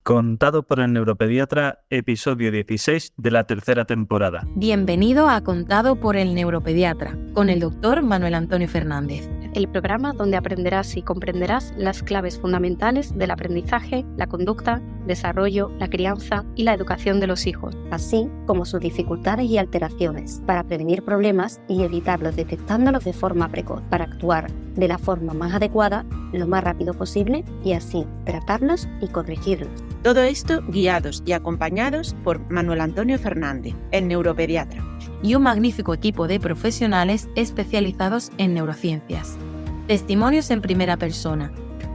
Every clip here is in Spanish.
Contado por el neuropediatra, episodio 16 de la tercera temporada. Bienvenido a Contado por el neuropediatra, con el doctor Manuel Antonio Fernández. El programa donde aprenderás y comprenderás las claves fundamentales del aprendizaje, la conducta, desarrollo, la crianza y la educación de los hijos, así como sus dificultades y alteraciones, para prevenir problemas y evitarlos detectándolos de forma precoz, para actuar de la forma más adecuada, lo más rápido posible y así tratarlos y corregirlos. Todo esto guiados y acompañados por Manuel Antonio Fernández, el neuropediatra. Y un magnífico equipo de profesionales especializados en neurociencias. Testimonios en primera persona,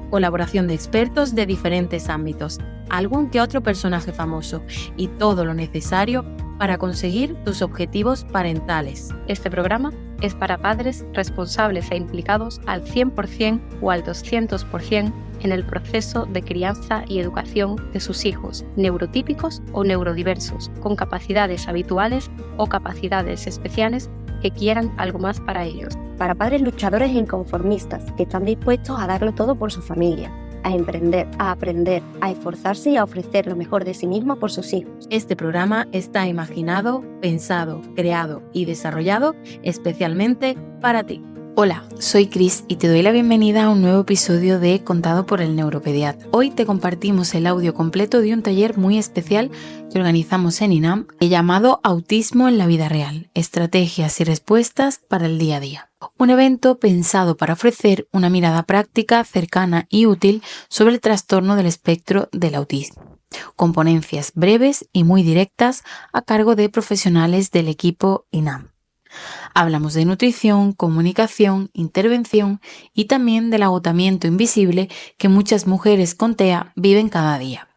colaboración de expertos de diferentes ámbitos, algún que otro personaje famoso y todo lo necesario para conseguir tus objetivos parentales. Este programa es para padres responsables e implicados al 100% o al 200% en el proceso de crianza y educación de sus hijos, neurotípicos o neurodiversos, con capacidades habituales o capacidades especiales que quieran algo más para ellos. Para padres luchadores e inconformistas que están dispuestos a darlo todo por su familia, a emprender, a aprender, a esforzarse y a ofrecer lo mejor de sí mismo por sus hijos. Este programa está imaginado, pensado, creado y desarrollado especialmente para ti. Hola, soy Cris y te doy la bienvenida a un nuevo episodio de Contado por el neuropediatra. Hoy te compartimos el audio completo de un taller muy especial que organizamos en INAM llamado Autismo en la vida real, estrategias y respuestas para el día a día. Un evento pensado para ofrecer una mirada práctica, cercana y útil sobre el trastorno del espectro del autismo, con ponencias breves y muy directas a cargo de profesionales del equipo INAM. Hablamos de nutrición, comunicación, intervención y también del agotamiento invisible que muchas mujeres con TEA viven cada día.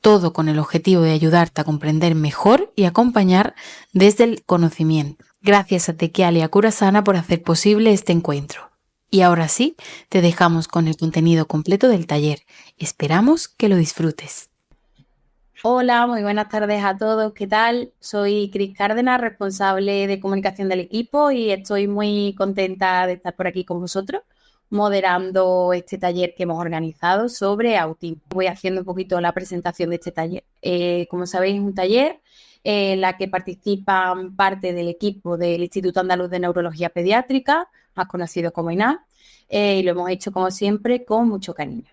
Todo con el objetivo de ayudarte a comprender mejor y acompañar desde el conocimiento. Gracias a Tequial y a Curasana por hacer posible este encuentro. Y ahora sí, te dejamos con el contenido completo del taller. Esperamos que lo disfrutes. Hola, muy buenas tardes a todos. ¿Qué tal? Soy Cris Cárdenas, responsable de comunicación del equipo y estoy muy contenta de estar por aquí con vosotros moderando este taller que hemos organizado sobre autismo. Voy haciendo un poquito la presentación de este taller. Como sabéis, es un taller en la que participan parte del equipo del Instituto Andaluz de Neurología Pediátrica, más conocido como INAM, y lo hemos hecho como siempre con mucho cariño.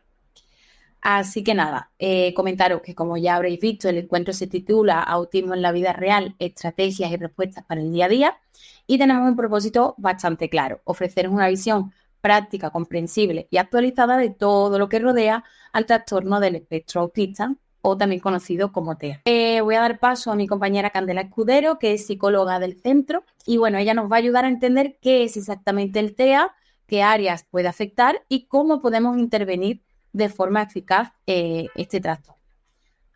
Así que nada, comentaros que como ya habréis visto, el encuentro se titula Autismo en la vida real, estrategias y respuestas para el día a día y tenemos un propósito bastante claro, ofrecer una visión práctica, comprensible y actualizada de todo lo que rodea al trastorno del espectro autista o también conocido como TEA. Voy a dar paso a mi compañera Candela Escudero, que es psicóloga del centro y bueno, ella nos va a ayudar a entender qué es exactamente el TEA, qué áreas puede afectar y cómo podemos intervenir de forma eficaz este trastorno.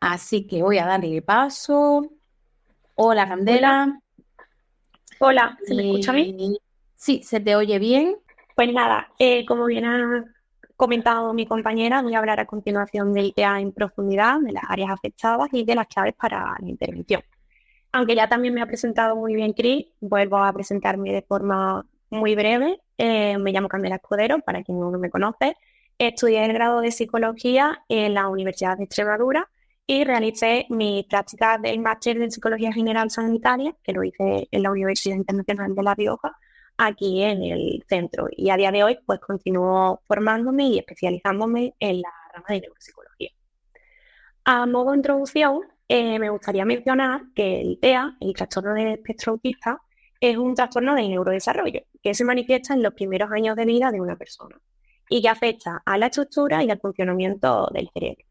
Así que voy a darle paso. Hola, Candela. Hola, ¿se me escucha bien? Sí, se te oye bien. Pues nada, como bien ha comentado mi compañera, voy a hablar a continuación del TEA en profundidad, de las áreas afectadas y de las claves para la intervención. Aunque ya también me ha presentado muy bien Cris, vuelvo a presentarme de forma muy breve. Me llamo Candela Escudero, para quien no me conoce. Estudié el grado de Psicología en la Universidad de Extremadura y realicé mi práctica del máster en Psicología General Sanitaria, que lo hice en la Universidad Internacional de La Rioja, aquí en el centro. Y a día de hoy pues continúo formándome y especializándome en la rama de neuropsicología. A modo de introducción, me gustaría mencionar que el TEA, el trastorno del espectro autista, es un trastorno del neurodesarrollo que se manifiesta en los primeros años de vida de una persona y que afecta a la estructura y al funcionamiento del cerebro.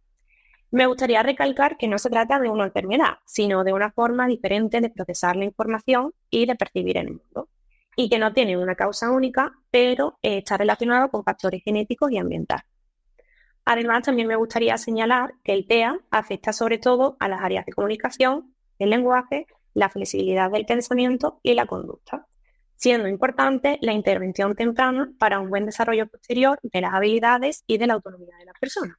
Me gustaría recalcar que no se trata de una enfermedad, sino de una forma diferente de procesar la información y de percibir el mundo, y que no tiene una causa única, pero está relacionado con factores genéticos y ambientales. Además, también me gustaría señalar que el TEA afecta sobre todo a las áreas de comunicación, el lenguaje, la flexibilidad del pensamiento y la conducta, siendo importante la intervención temprana para un buen desarrollo posterior de las habilidades y de la autonomía de las personas.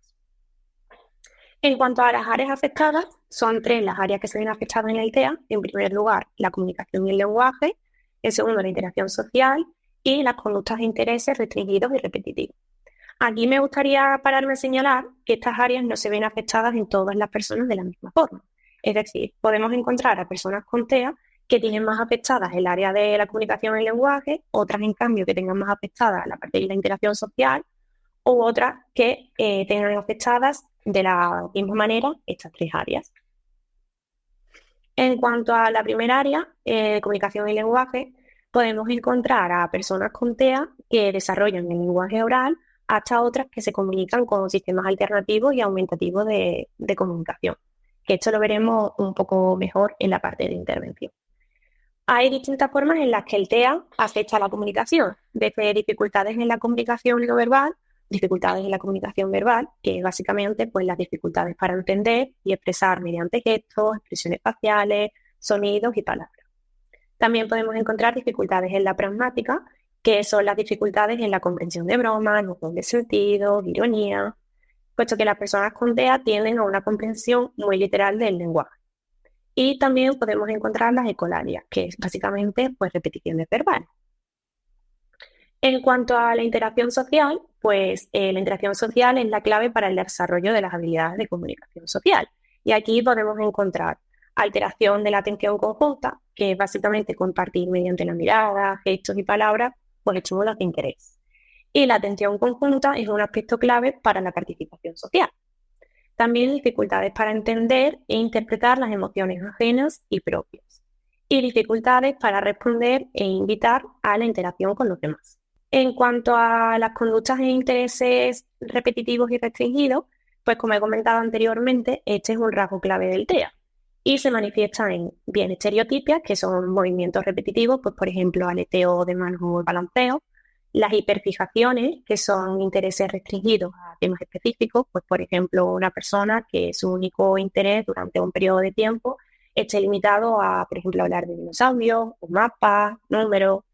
En cuanto a las áreas afectadas, son 3 las áreas que se ven afectadas en el TEA. En primer lugar, la comunicación y el lenguaje. En segundo, la interacción social y las conductas de intereses restringidos y repetitivos. Aquí me gustaría pararme a señalar que estas áreas no se ven afectadas en todas las personas de la misma forma. Es decir, podemos encontrar a personas con TEA que tienen más afectadas el área de la comunicación y el lenguaje, otras en cambio que tengan más afectada la parte de la interacción social, u otras que tengan afectadas de la misma manera estas 3 áreas. En cuanto a la primera área, comunicación y lenguaje, podemos encontrar a personas con TEA que desarrollan el lenguaje oral hasta otras que se comunican con sistemas alternativos y aumentativos de comunicación, que esto lo veremos un poco mejor en la parte de intervención. Hay distintas formas en las que el TEA afecta a la comunicación, desde dificultades en la comunicación no verbal, dificultades en la comunicación verbal, que básicamente pues las dificultades para entender y expresar mediante gestos, expresiones faciales, sonidos y palabras. También podemos encontrar dificultades en la pragmática, que son las dificultades en la comprensión de bromas, los dobles sentidos, ironía, puesto que las personas con TEA tienden a una comprensión muy literal del lenguaje. Y también podemos encontrar las ecolalias, que es básicamente pues repeticiones verbales. En cuanto a la interacción social, pues la interacción social es la clave para el desarrollo de las habilidades de comunicación social. Y aquí podemos encontrar alteración de la atención conjunta, que es básicamente compartir mediante la mirada, gestos y palabras, pues estímulos de interés. Y la atención conjunta es un aspecto clave para la participación social. También dificultades para entender e interpretar las emociones ajenas y propias. Y dificultades para responder e invitar a la interacción con los demás. En cuanto a las conductas e intereses repetitivos y restringidos, pues como he comentado anteriormente, este es un rasgo clave del TEA y se manifiesta en bien estereotipias, que son movimientos repetitivos, pues por ejemplo aleteo de manos o balanceo, las hiperfijaciones, que son intereses restringidos a temas específicos, pues por ejemplo una persona que su único interés durante un periodo de tiempo esté limitado a, por ejemplo, hablar de dinosaurios, o mapas, números,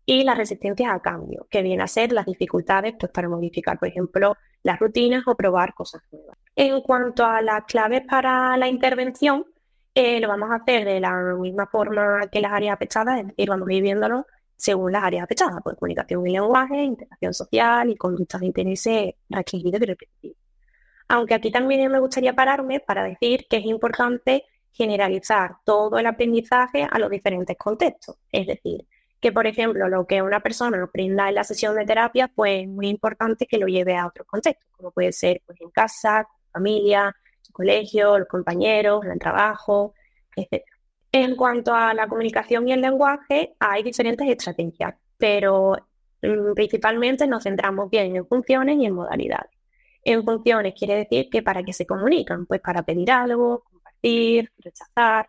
y las resistencias a cambio, que vienen a ser las dificultades pues, para modificar, por ejemplo, las rutinas o probar cosas nuevas. En cuanto a las claves para la intervención, lo vamos a hacer de la misma forma que las áreas afectadas, es decir, vamos a ir viéndolo según las áreas afectadas, pues comunicación y lenguaje, interacción social y conductas de interés restringidos y repetitivos. Aunque aquí también me gustaría pararme para decir que es importante generalizar todo el aprendizaje a los diferentes contextos, es decir, que, por ejemplo, lo que una persona aprenda en la sesión de terapia, pues es muy importante que lo lleve a otros contextos, como puede ser pues, en casa, con familia, en colegio, los compañeros, en el trabajo, etc. En cuanto a la comunicación y el lenguaje, hay diferentes estrategias, pero principalmente nos centramos bien en funciones y en modalidades. En funciones quiere decir que para qué se comunican, pues para pedir algo, compartir, rechazar,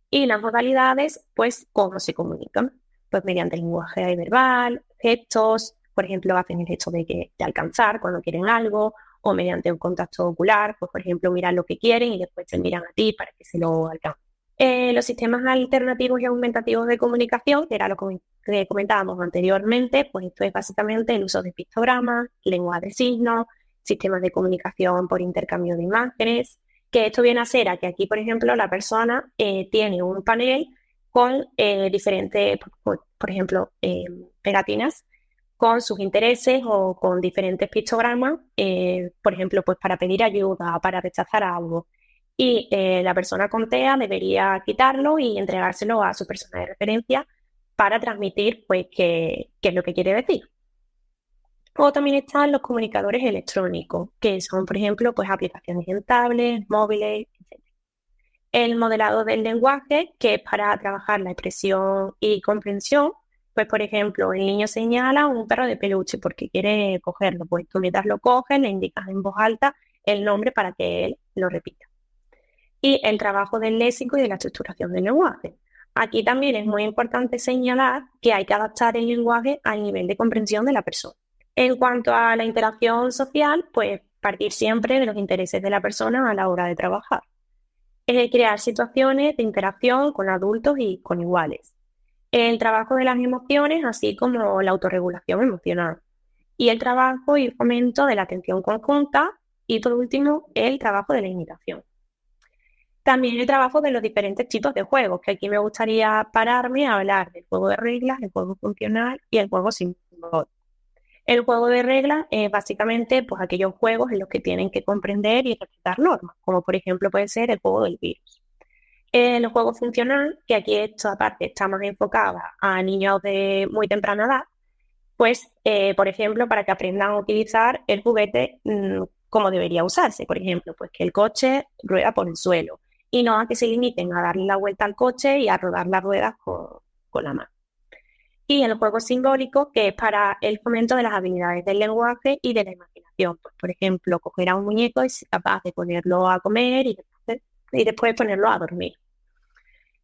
y las modalidades, pues cómo se comunican. Pues mediante el lenguaje verbal, gestos, por ejemplo, hacen el gesto de alcanzar cuando quieren algo, o mediante un contacto ocular, pues por ejemplo, miran lo que quieren y después te miran a ti para que se lo alcancen. Los sistemas alternativos y aumentativos de comunicación, que era lo que comentábamos anteriormente, pues esto es básicamente el uso de pictogramas, lengua de signos, sistemas de comunicación por intercambio de imágenes, que esto viene a ser a que aquí, por ejemplo, la persona tiene un panel con diferentes, por ejemplo, pegatinas con sus intereses o con diferentes pictogramas, por ejemplo, pues para pedir ayuda, para rechazar algo. Y la persona con TEA debería quitarlo y entregárselo a su persona de referencia para transmitir pues qué es lo que quiere decir. O también están los comunicadores electrónicos, que son, por ejemplo, pues aplicaciones en tablets, móviles, etc. El modelado del lenguaje, que es para trabajar la expresión y comprensión. Pues, por ejemplo, el niño señala un perro de peluche porque quiere cogerlo. Pues tú mientras lo coges, le indicas en voz alta el nombre para que él lo repita. Y el trabajo del léxico y de la estructuración del lenguaje. Aquí también es muy importante señalar que hay que adaptar el lenguaje al nivel de comprensión de la persona. En cuanto a la interacción social, pues partir siempre de los intereses de la persona a la hora de trabajar. Crear situaciones de interacción con adultos y con iguales. El trabajo de las emociones, así como la autorregulación emocional. Y el trabajo y fomento de la atención conjunta. Y por último, el trabajo de la imitación. También el trabajo de los diferentes tipos de juegos, que aquí me gustaría pararme a hablar del juego de reglas, el juego funcional y el juego simbólico. El juego de reglas es básicamente pues, aquellos juegos en los que tienen que comprender y respetar normas, como por ejemplo puede ser el juego del virus. El juego funcional, que aquí esta parte está más enfocada a niños de muy temprana edad, pues, por ejemplo, para que aprendan a utilizar el juguete como debería usarse. Por ejemplo, pues que el coche rueda por el suelo y no a que se limiten a darle la vuelta al coche y a rodar las ruedas con la mano. Y el juego simbólico, que es para el fomento de las habilidades del lenguaje y de la imaginación. Pues, por ejemplo, coger a un muñeco y ser capaz de ponerlo a comer y después ponerlo a dormir.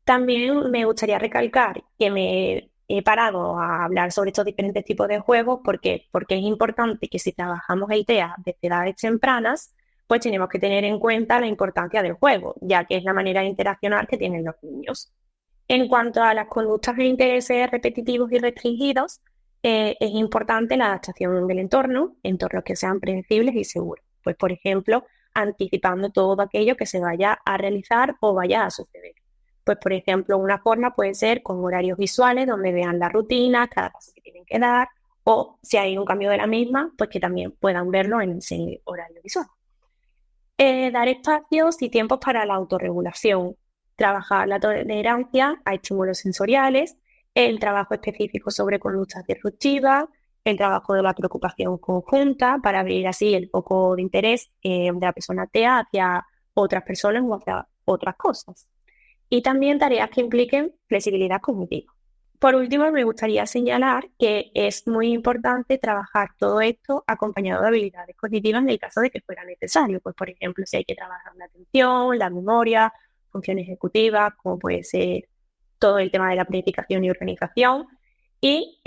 También me gustaría recalcar que me he parado a hablar sobre estos diferentes tipos de juegos porque es importante que si trabajamos el TEA desde edades tempranas, pues tenemos que tener en cuenta la importancia del juego, ya que es la manera de interaccionar que tienen los niños. En cuanto a las conductas e intereses repetitivos y restringidos, es importante la adaptación del entorno, entornos que sean predecibles y seguros. Pues, por ejemplo, anticipando todo aquello que se vaya a realizar o vaya a suceder. Pues, por ejemplo, una forma puede ser con horarios visuales donde vean la rutina, cada paso que tienen que dar, o si hay un cambio de la misma, pues que también puedan verlo en ese horario visual. Dar espacios y tiempos para la autorregulación, trabajar la tolerancia a estímulos sensoriales, el trabajo específico sobre conductas disruptivas, el trabajo de la preocupación conjunta para abrir así el foco de interés de la persona TEA hacia otras personas o hacia otras cosas. Y también tareas que impliquen flexibilidad cognitiva. Por último, me gustaría señalar que es muy importante trabajar todo esto acompañado de habilidades cognitivas en el caso de que fuera necesario. Pues, por ejemplo, si hay que trabajar la atención, la memoria, funciones ejecutivas, como puede ser todo el tema de la planificación y organización. Y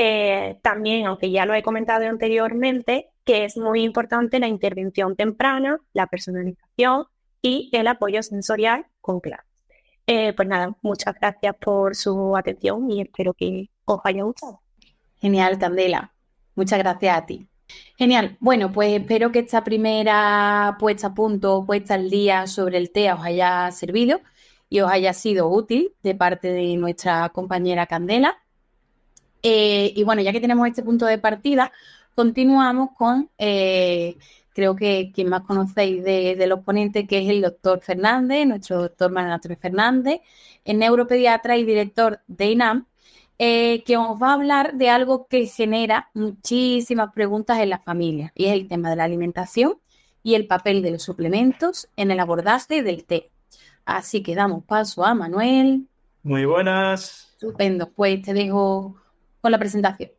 también, aunque ya lo he comentado anteriormente, que es muy importante la intervención temprana, la personalización y el apoyo sensorial con clases. Pues nada, muchas gracias por su atención y espero que os haya gustado. Genial, Candela. Muchas gracias a ti. Genial. Bueno, pues espero que esta primera puesta a punto, puesta al día sobre el TEA os haya servido y os haya sido útil de parte de nuestra compañera Candela. Y bueno, ya que tenemos este punto de partida, continuamos con, creo que quien más conocéis de los ponentes, que es el doctor Fernández, nuestro doctor Manuel Antonio Fernández, es neuropediatra y director de INAM, que os va a hablar de algo que genera muchísimas preguntas en las familias, y es el tema de la alimentación y el papel de los suplementos en el abordaje del TEA. Así que damos paso a Manuel. Muy buenas. Estupendo, pues te dejo con la presentación.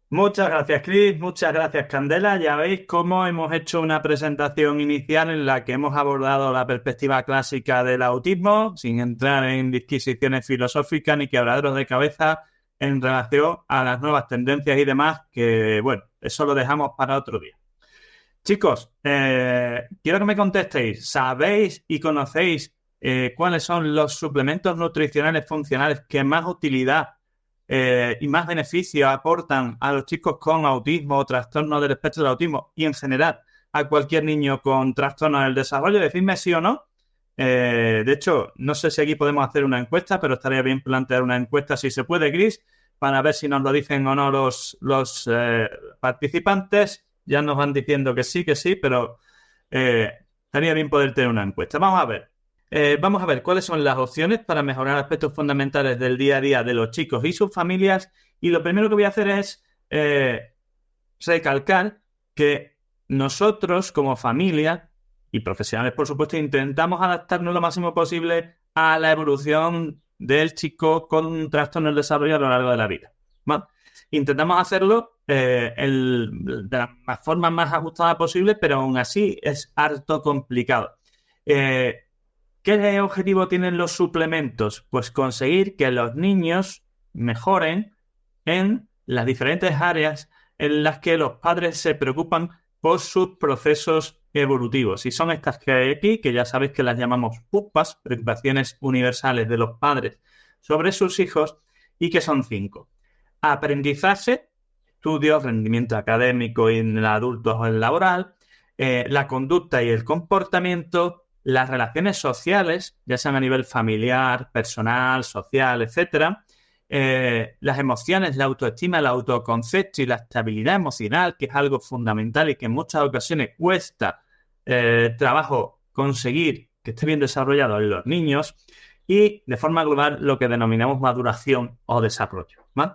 Muchas gracias, Cris. Muchas gracias, Candela. Ya veis cómo hemos hecho una presentación inicial en la que hemos abordado la perspectiva clásica del autismo, sin entrar en disquisiciones filosóficas ni quebraderos de cabeza en relación a las nuevas tendencias y demás, que, bueno, eso lo dejamos para otro día. Chicos, quiero que me contestéis. ¿Sabéis y conocéis cuáles son los suplementos nutricionales funcionales que más utilidad y más beneficio aportan a los chicos con autismo o trastorno del espectro del autismo y en general a cualquier niño con trastorno del desarrollo? Decidme sí o no. De hecho, no sé si aquí podemos hacer una encuesta, pero estaría bien plantear una encuesta si se puede, Cris, para ver si nos lo dicen o no los participantes. Ya nos van diciendo que sí, pero estaría bien poder tener una encuesta. Vamos a ver cuáles son las opciones para mejorar aspectos fundamentales del día a día de los chicos y sus familias. Y lo primero que voy a hacer es recalcar que nosotros como familia y profesionales, por supuesto, intentamos adaptarnos lo máximo posible a la evolución del chico con un trastorno del desarrollo a lo largo de la vida, ¿vale? Intentamos hacerlo de la forma más ajustada posible, pero aún así es harto complicado. ¿Qué objetivo tienen los suplementos? Pues conseguir que los niños mejoren en las diferentes áreas en las que los padres se preocupan por sus procesos evolutivos. Y son estas que hay aquí, que ya sabéis que las llamamos PUPAs, preocupaciones universales de los padres sobre sus hijos, y que son 5. Aprendizaje, estudios, rendimiento académico en el adulto o en el laboral, la conducta y el comportamiento, las relaciones sociales, ya sean a nivel familiar, personal, social, etcétera, las emociones, la autoestima, el autoconcepto y la estabilidad emocional, que es algo fundamental y que en muchas ocasiones cuesta trabajo conseguir que esté bien desarrollado en los niños, y de forma global lo que denominamos maduración o desarrollo, ¿vale?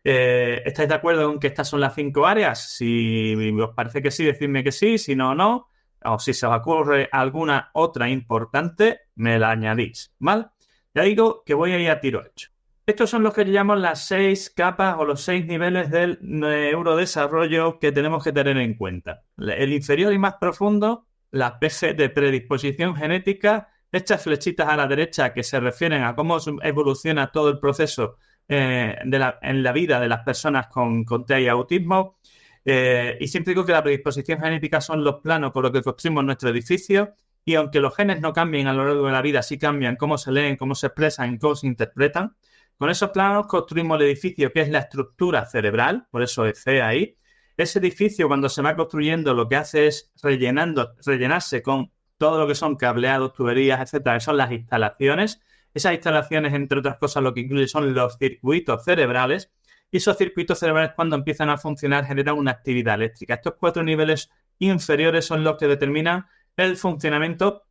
¿Estáis de acuerdo en que estas son las 5 áreas? Si os parece que sí, decidme que sí, si no, no. O si se os ocurre alguna otra importante, me la añadís, ¿vale? Ya digo que voy a ir a tiro hecho. Estos son los que llamamos las 6 capas o los 6 niveles del neurodesarrollo que tenemos que tener en cuenta. El inferior y más profundo, la PC de predisposición genética, estas flechitas a la derecha que se refieren a cómo evoluciona todo el proceso en la vida de las personas con TEA y autismo. Y siempre digo que la predisposición genética son los planos con los que construimos nuestro edificio, y aunque los genes no cambien a lo largo de la vida, sí cambian cómo se leen, cómo se expresan, cómo se interpretan. Con esos planos construimos el edificio, que es la estructura cerebral, por eso es C ahí. Ese edificio, cuando se va construyendo, lo que hace es rellenarse con todo lo que son cableados, tuberías, etcétera, que son las instalaciones. Esas instalaciones, entre otras cosas, lo que incluye son los circuitos cerebrales, y esos circuitos cerebrales, cuando empiezan a funcionar, generan una actividad eléctrica. Estos 4 niveles inferiores son los que determinan el funcionamiento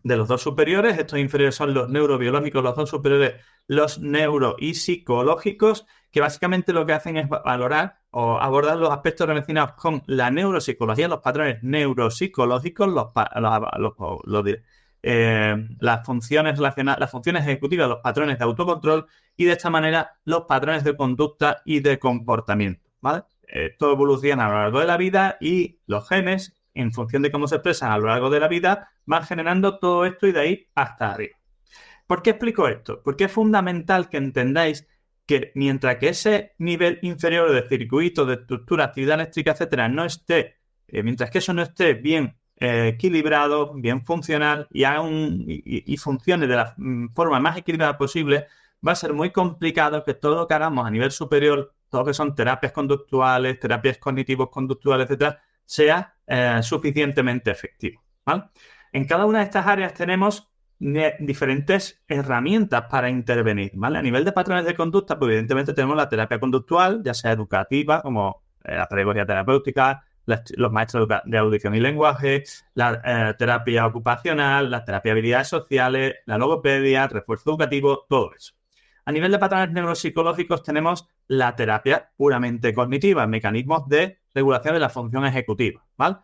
de los 2 superiores. Estos inferiores son los neurobiológicos, los 2 superiores los neuro y psicológicos, que básicamente lo que hacen es valorar o abordar los aspectos relacionados con la neuropsicología, los patrones neuropsicológicos, las funciones relacionadas, las funciones ejecutivas, los patrones de autocontrol, y de esta manera los patrones de conducta y de comportamiento, ¿vale? Todo evoluciona a lo largo de la vida, y los genes, en función de cómo se expresan a lo largo de la vida, van generando todo esto y de ahí hasta arriba. ¿Por qué explico esto? Porque es fundamental que entendáis que mientras que ese nivel inferior de circuitos, de estructura, actividad eléctrica, etcétera, no esté, mientras que eso no esté bien equilibrado, bien funcional y funcione de la forma más equilibrada posible, va a ser muy complicado que todo lo que hagamos a nivel superior, todo lo que son terapias conductuales, terapias cognitivos conductuales, etcétera, sea suficientemente efectivo, ¿vale? En cada una de estas áreas tenemos diferentes herramientas para intervenir, ¿vale? A nivel de patrones de conducta, pues evidentemente tenemos la terapia conductual, ya sea educativa, como la pedagogía terapéutica, los maestros de audición y lenguaje, la terapia ocupacional, la terapia de habilidades sociales, la logopedia, el refuerzo educativo, todo eso. A nivel de patrones neuropsicológicos tenemos la terapia puramente cognitiva, mecanismos de regulación de la función ejecutiva, ¿vale?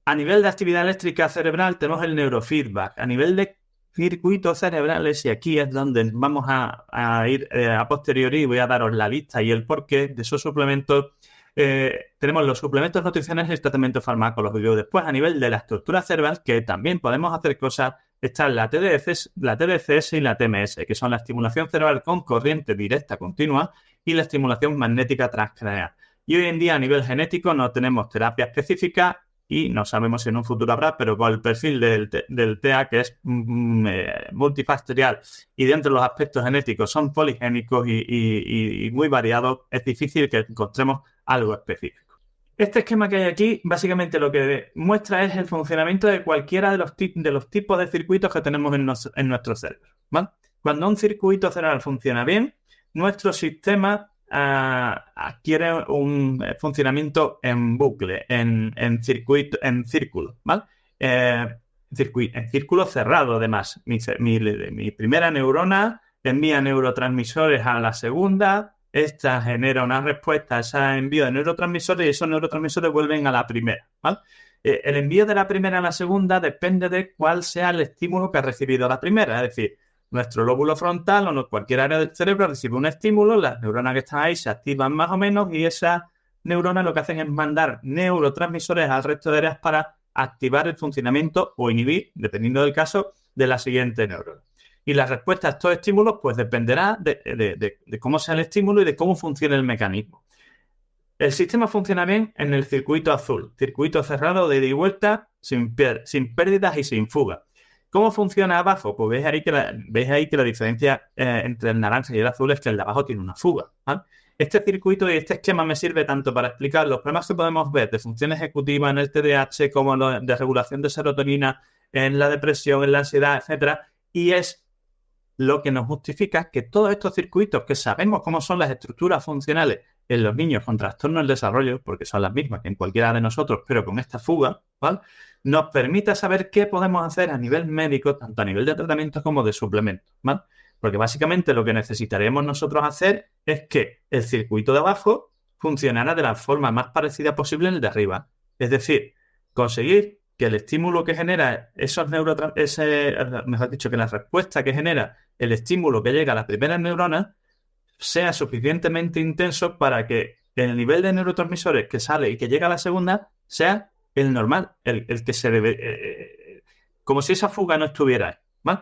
A nivel de actividad eléctrica cerebral tenemos el neurofeedback. A nivel de circuitos cerebrales, y aquí es donde vamos a ir a posteriori, y voy a daros la lista y el porqué de esos suplementos. Tenemos los suplementos nutricionales y el tratamiento farmacológico. Después, a nivel de la estructura cerebral, que también podemos hacer cosas, están la TDCS y la TMS, que son la estimulación cerebral con corriente directa continua y la estimulación magnética transcraneal. Y hoy en día, a nivel genético, no tenemos terapia específica, y no sabemos si en un futuro habrá, pero con el perfil del TEA, que es multifactorial, y dentro de los aspectos genéticos son poligénicos y muy variados, es difícil que encontremos algo específico. Este esquema que hay aquí, básicamente lo que muestra es el funcionamiento de cualquiera de los tipos de circuitos que tenemos en nuestro cerebro, ¿vale? Cuando un circuito cerebral funciona bien, nuestro sistema adquiere un funcionamiento en bucle, en círculo, ¿vale? En círculo cerrado, además. Mi primera neurona envía neurotransmisores a la segunda, esta genera una respuesta a ese envío de neurotransmisores, y esos neurotransmisores vuelven a la primera, ¿vale? El envío de la primera a la segunda depende de cuál sea el estímulo que ha recibido la primera, es decir, nuestro lóbulo frontal o cualquier área del cerebro recibe un estímulo, las neuronas que están ahí se activan más o menos, y esas neuronas lo que hacen es mandar neurotransmisores al resto de áreas para activar el funcionamiento o inhibir, dependiendo del caso, de la siguiente neurona. Y la respuesta a estos estímulos pues dependerá de cómo sea el estímulo y de cómo funcione el mecanismo. El sistema funciona bien en el circuito azul, circuito cerrado de ida y vuelta, sin pérdidas y sin fuga. ¿Cómo funciona abajo? Pues veis ahí que la diferencia entre el naranja y el azul es que el de abajo tiene una fuga, ¿vale? Este circuito y este esquema me sirve tanto para explicar los problemas que podemos ver de función ejecutiva en el TDAH, como de regulación de serotonina en la depresión, en la ansiedad, etcétera. Y es lo que nos justifica es que todos estos circuitos que sabemos cómo son las estructuras funcionales en los niños con trastornos del desarrollo, porque son las mismas que en cualquiera de nosotros, pero con esta fuga, ¿vale?, nos permita saber qué podemos hacer a nivel médico, tanto a nivel de tratamiento como de suplementos, ¿vale? Porque básicamente lo que necesitaremos nosotros hacer es que el circuito de abajo funcionara de la forma más parecida posible en el de arriba. Es decir, conseguir que el estímulo que genera mejor dicho, que la respuesta que genera el estímulo que llega a las primeras neuronas sea suficientemente intenso para que el nivel de neurotransmisores que sale y que llega a la segunda sea el normal, el que se debe, como si esa fuga no estuviera ahí, ¿vale?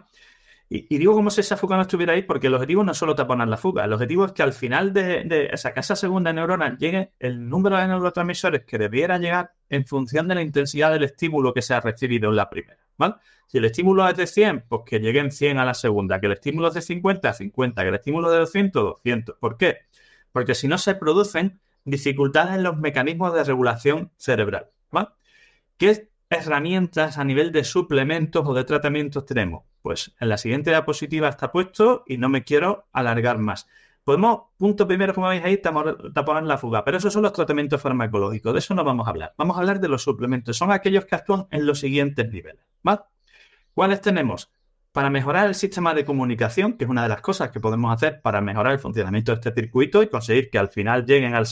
Y digo como si esa fuga no estuviera ahí porque el objetivo no es solo taponar la fuga, el objetivo es que al final de esa segunda neurona llegue el número de neurotransmisores que debiera llegar en función de la intensidad del estímulo que se ha recibido en la primera, ¿vale? Si el estímulo es de 100, pues que lleguen 100 a la segunda, que el estímulo es de 50, 50, que el estímulo es de 200, 200. ¿Por qué? Porque si no se producen dificultades en los mecanismos de regulación cerebral, ¿vale? ¿Qué herramientas a nivel de suplementos o de tratamientos tenemos? Pues en la siguiente diapositiva está puesto y no me quiero alargar más. Podemos, punto primero, como veis ahí, taponar la fuga, pero esos son los tratamientos farmacológicos, de eso no vamos a hablar. Vamos a hablar de los suplementos, son aquellos que actúan en los siguientes niveles, ¿vale? ¿Cuáles tenemos? Para mejorar el sistema de comunicación, que es una de las cosas que podemos hacer para mejorar el funcionamiento de este circuito y conseguir que al final lleguen a la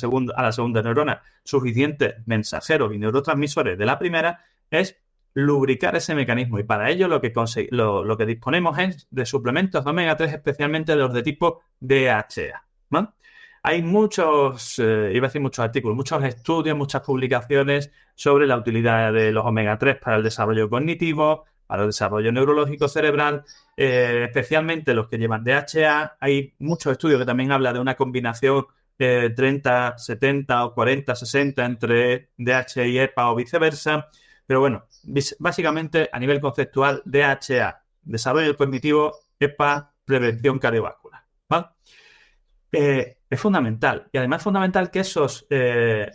segunda neurona suficientes mensajeros y neurotransmisores de la primera, es lubricar ese mecanismo. Y para ello lo que disponemos es de suplementos de omega 3, especialmente de los de tipo DHA, ¿vale? Hay muchos artículos, muchos estudios, muchas publicaciones sobre la utilidad de los omega 3 para el desarrollo cognitivo, para el desarrollo neurológico cerebral, especialmente los que llevan DHA. Hay muchos estudios que también hablan de una combinación 30, 70 o 40, 60 entre DHA y EPA o viceversa. Pero bueno, básicamente a nivel conceptual, DHA, desarrollo cognitivo, EPA, prevención cardiovascular, ¿vale? Es fundamental. Y además es fundamental que esos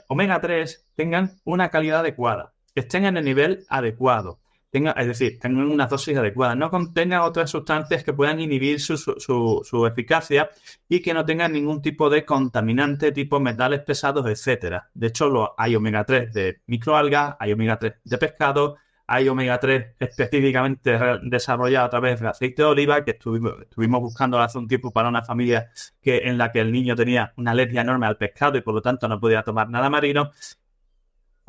omega 3 tengan una calidad adecuada, que estén en el nivel adecuado. Es decir, tengan una dosis adecuada, no contengan otras sustancias que puedan inhibir su eficacia y que no tengan ningún tipo de contaminante tipo metales pesados, etcétera. De hecho, hay omega 3 de microalgas, hay omega 3 de pescado, hay omega 3 específicamente desarrollado a través de aceite de oliva, que estuvimos buscando hace un tiempo para una familia en la que el niño tenía una alergia enorme al pescado y por lo tanto no podía tomar nada marino.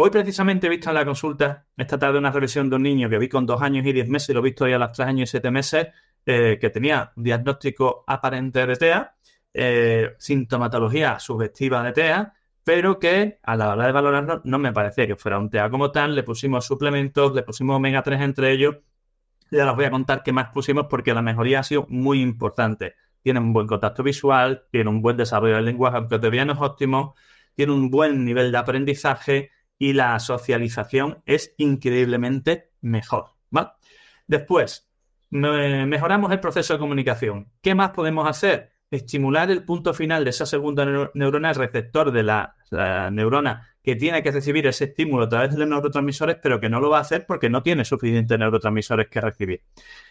Hoy precisamente he visto en la consulta, esta tarde, una revisión de un niño que vi con 2 años y 10 meses y lo he visto hoy a los 3 años y 7 meses, que tenía un diagnóstico aparente de TEA, sintomatología sugestiva de TEA, pero que a la hora de valorarlo no me parecía que fuera un TEA como tal. Le pusimos suplementos, le pusimos omega 3 entre ellos. Ya os voy a contar qué más pusimos porque la mejoría ha sido muy importante. Tiene un buen contacto visual, tiene un buen desarrollo del lenguaje, aunque todavía no es óptimo, tiene un buen nivel de aprendizaje y la socialización es increíblemente mejor, ¿vale? Después, mejoramos el proceso de comunicación. ¿Qué más podemos hacer? Estimular el punto final de esa segunda neurona, el receptor de la neurona que tiene que recibir ese estímulo a través de los neurotransmisores, pero que no lo va a hacer porque no tiene suficientes neurotransmisores que recibir.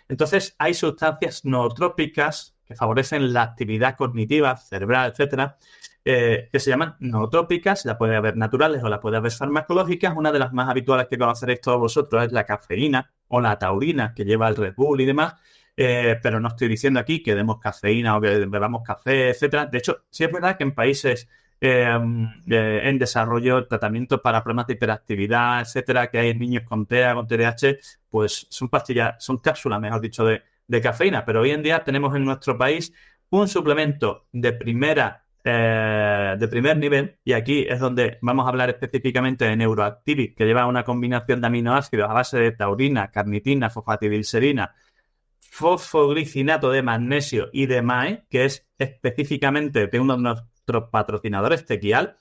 Entonces, hay sustancias nootrópicas que favorecen la actividad cognitiva, cerebral, etcétera, que se llaman nootrópicas. La puede haber naturales o la puede haber farmacológicas. Una de las más habituales que conoceréis todos vosotros es la cafeína o la taurina, que lleva el Red Bull y demás. Pero no estoy diciendo aquí que demos cafeína o que bebamos café, etcétera. De hecho, sí es verdad que en países en desarrollo, tratamientos para problemas de hiperactividad, etcétera, que hay en niños con TEA, con TDAH, pues son pastillas, son cápsulas, mejor dicho, de cafeína. Pero hoy en día tenemos en nuestro país un suplemento de primer nivel, y aquí es donde vamos a hablar específicamente de Neuroactivit, que lleva una combinación de aminoácidos a base de taurina, carnitina, fosfatidilserina, fosfoglicinato de magnesio y de MAE, que es específicamente de uno de nuestros patrocinadores, Tequial.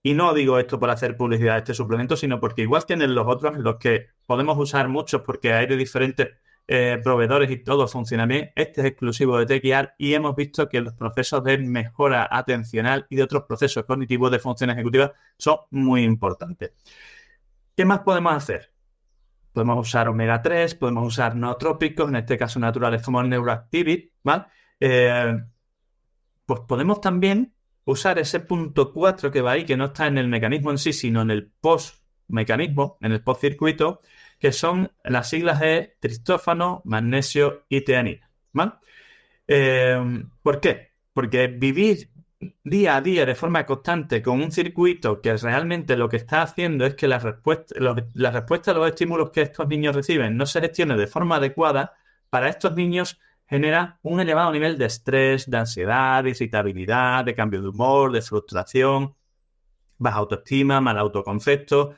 Y no digo esto por hacer publicidad de este suplemento, sino porque igual tienen los otros, en los que podemos usar muchos porque hay de diferentes proveedores y todo funciona bien. Este es exclusivo de Tequial y hemos visto que los procesos de mejora atencional y de otros procesos cognitivos de función ejecutiva son muy importantes. ¿Qué más podemos hacer? podemos usar omega 3, podemos usar nootrópicos, en este caso naturales como el Neuroactivit, ¿vale? Pues podemos también usar ese punto 4 que va ahí, que no está en el mecanismo en sí, sino en el post-mecanismo, en el post-circuito, que son las siglas de triptófano, magnesio y teanina, ¿vale? ¿Por qué? Porque vivir día a día de forma constante con un circuito que realmente lo que está haciendo es que la respuesta a los estímulos que estos niños reciben no se gestione de forma adecuada, para estos niños genera un elevado nivel de estrés, de ansiedad, de irritabilidad, de cambio de humor, de frustración, baja autoestima, mal autoconcepto.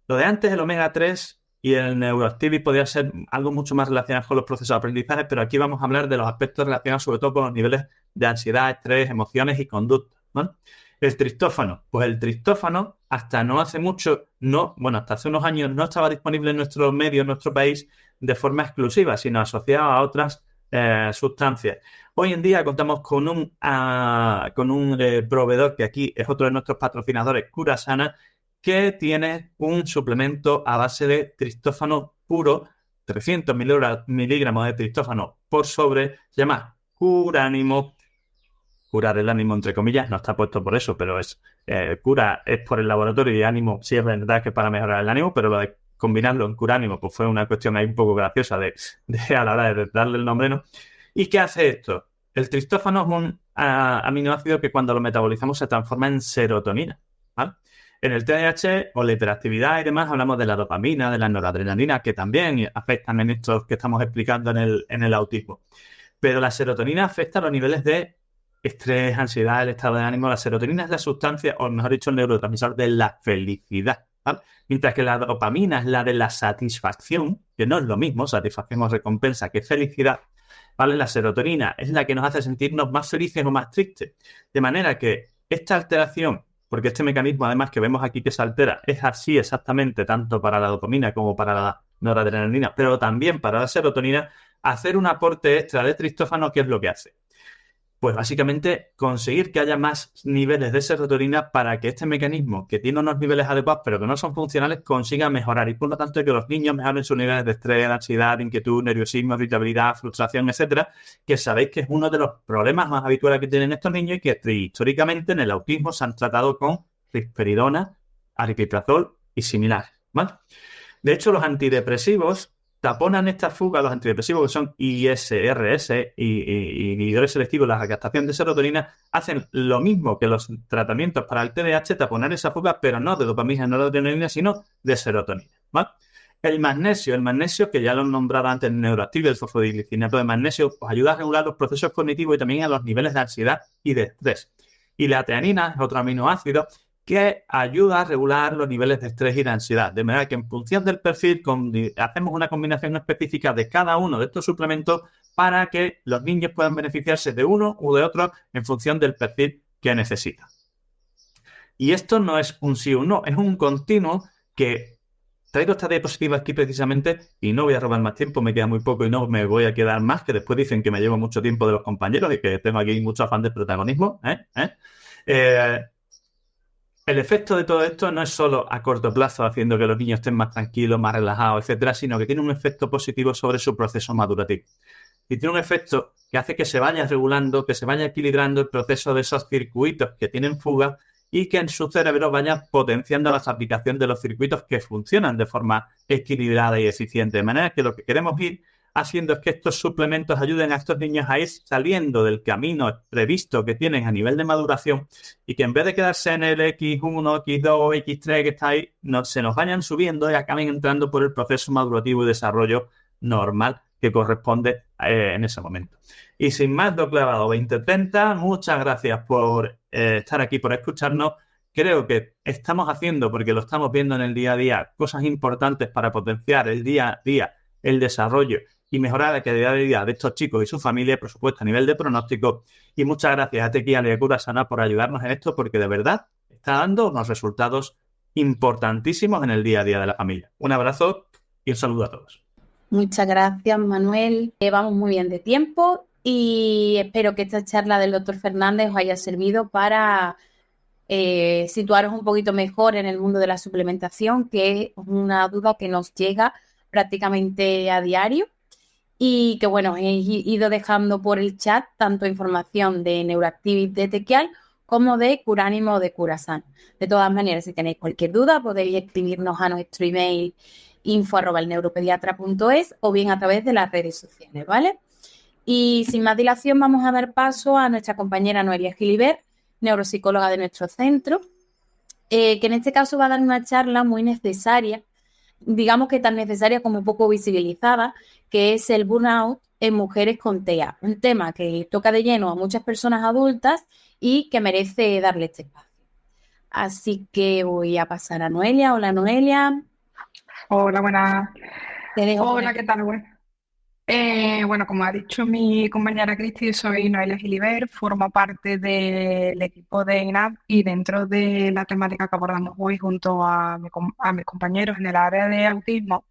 Lo de antes, el omega 3 y el Neuroactivity podría ser algo mucho más relacionado con los procesos de aprendizaje, pero aquí vamos a hablar de los aspectos relacionados sobre todo con los niveles de ansiedad, estrés, emociones y conducta, ¿vale? El triptófano. Pues el triptófano hasta no hace mucho, hasta hace unos años no estaba disponible en nuestro medio, en nuestro país, de forma exclusiva, sino asociado a otras sustancias. Hoy en día contamos con un proveedor que aquí es otro de nuestros patrocinadores, Curasana, que tiene un suplemento a base de triptófano puro, 300 miligramos de triptófano por sobre, se llama Curánimo. Curar el ánimo, entre comillas, no está puesto por eso, pero cura es por el laboratorio y ánimo sí es verdad que es para mejorar el ánimo, pero lo de combinarlo en Curánimo pues fue una cuestión ahí un poco graciosa de a la hora de darle el nombre, ¿no? ¿Y qué hace esto? El triptófano es un aminoácido que cuando lo metabolizamos se transforma en serotonina, ¿vale? En el TDAH o la hiperactividad y demás hablamos de la dopamina, de la noradrenalina, que también afectan en estos que estamos explicando en el autismo. Pero la serotonina afecta a los niveles de estrés, ansiedad, el estado de ánimo. La serotonina es la sustancia, o mejor dicho, el neurotransmisor de la felicidad, ¿vale? Mientras que la dopamina es la de la satisfacción, que no es lo mismo, satisfacción o recompensa, que felicidad, ¿vale? La serotonina es la que nos hace sentirnos más felices o más tristes. De manera que esta alteración, porque este mecanismo además que vemos aquí que se altera, es así exactamente tanto para la dopamina como para la noradrenalina, pero también para la serotonina, hacer un aporte extra de triptófano, ¿qué es lo que hace? Pues básicamente conseguir que haya más niveles de serotonina para que este mecanismo, que tiene unos niveles adecuados pero que no son funcionales, consiga mejorar y por lo tanto que los niños mejoren sus niveles de estrés, ansiedad, inquietud, nerviosismo, irritabilidad, frustración, etcétera, que sabéis que es uno de los problemas más habituales que tienen estos niños y que históricamente en el autismo se han tratado con risperidona, aripiprazol y similares, ¿vale? De hecho, los antidepresivos taponan esta fuga, los antidepresivos que son ISRS y inhibidores selectivos de la captación de serotonina, hacen lo mismo que los tratamientos para el TDAH, taponar esa fuga, pero no de dopamina y noradrenalina, sino de serotonina, ¿vale? El magnesio, que ya lo he nombrado antes, el Neuroactivity, el fosfodietilcineto de magnesio, pues ayuda a regular los procesos cognitivos y también a los niveles de ansiedad y de estrés. Y la teanina es otro aminoácido que ayuda a regular los niveles de estrés y de ansiedad. De manera que en función del perfil hacemos una combinación específica de cada uno de estos suplementos para que los niños puedan beneficiarse de uno u de otro en función del perfil que necesitan. Y esto no es un sí o un no, es un continuo que traigo esta diapositiva aquí precisamente y no voy a robar más tiempo, me queda muy poco y no me voy a quedar más, que después dicen que me llevo mucho tiempo de los compañeros y que tengo aquí mucho afán de protagonismo. El efecto de todo esto no es solo a corto plazo haciendo que los niños estén más tranquilos, más relajados, etcétera, sino que tiene un efecto positivo sobre su proceso madurativo. Y tiene un efecto que hace que se vaya regulando, que se vaya equilibrando el proceso de esos circuitos que tienen fuga y que en su cerebro vaya potenciando la aplicación de los circuitos que funcionan de forma equilibrada y eficiente. De manera que lo que queremos ir haciendo es que estos suplementos ayuden a estos niños a ir saliendo del camino previsto que tienen a nivel de maduración y que en vez de quedarse en el X1, X2, X3 que está ahí, se nos vayan subiendo y acaben entrando por el proceso madurativo y desarrollo normal que corresponde en ese momento. Y sin más doclavado 2030, muchas gracias por estar aquí, por escucharnos. Creo que estamos haciendo, porque lo estamos viendo en el día a día, cosas importantes para potenciar el día a día, el desarrollo y mejorar la calidad de vida de estos chicos y su familia, por supuesto, a nivel de pronóstico. Y muchas gracias a Tequila y a Curasana por ayudarnos en esto, porque de verdad está dando unos resultados importantísimos en el día a día de la familia. Un abrazo y un saludo a todos. Muchas gracias, Manuel. Vamos muy bien de tiempo y espero que esta charla del doctor Fernández os haya servido para situaros un poquito mejor en el mundo de la suplementación, que es una duda que nos llega prácticamente a diario y que bueno, he ido dejando por el chat tanto información de Neuroactivity de Tequial como de Curánimo o de Curasan. De todas maneras, si tenéis cualquier duda, podéis escribirnos a nuestro email info@elneuropediatra.es o bien a través de las redes sociales, ¿vale? Y sin más dilación vamos a dar paso a nuestra compañera Noelia Gilibert, neuropsicóloga de nuestro centro, que en este caso va a dar una charla muy necesaria, digamos que tan necesaria como poco visibilizada, que es el burnout en mujeres con TEA, un tema que toca de lleno a muchas personas adultas y que merece darle este espacio. Así que voy a pasar a Noelia. Hola, Noelia. Hola, buenas. Te dejo por Hola, aquí. ¿qué tal? Bueno, como ha dicho mi compañera Cristi, soy Noelia Gilibert, formo parte del equipo de INAP y dentro de la temática que abordamos hoy junto a mis compañeros en el área de autismo,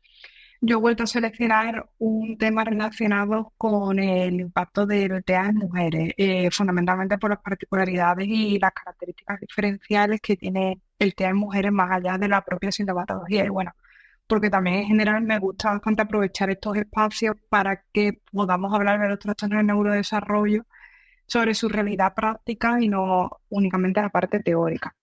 yo he vuelto a seleccionar un tema relacionado con el impacto del TEA en mujeres, fundamentalmente por las particularidades y las características diferenciales que tiene el TEA en mujeres más allá de la propia sintomatología. Y bueno, porque también en general me gusta bastante aprovechar estos espacios para que podamos hablar de los trastornos del neurodesarrollo sobre su realidad práctica y no únicamente la parte teórica.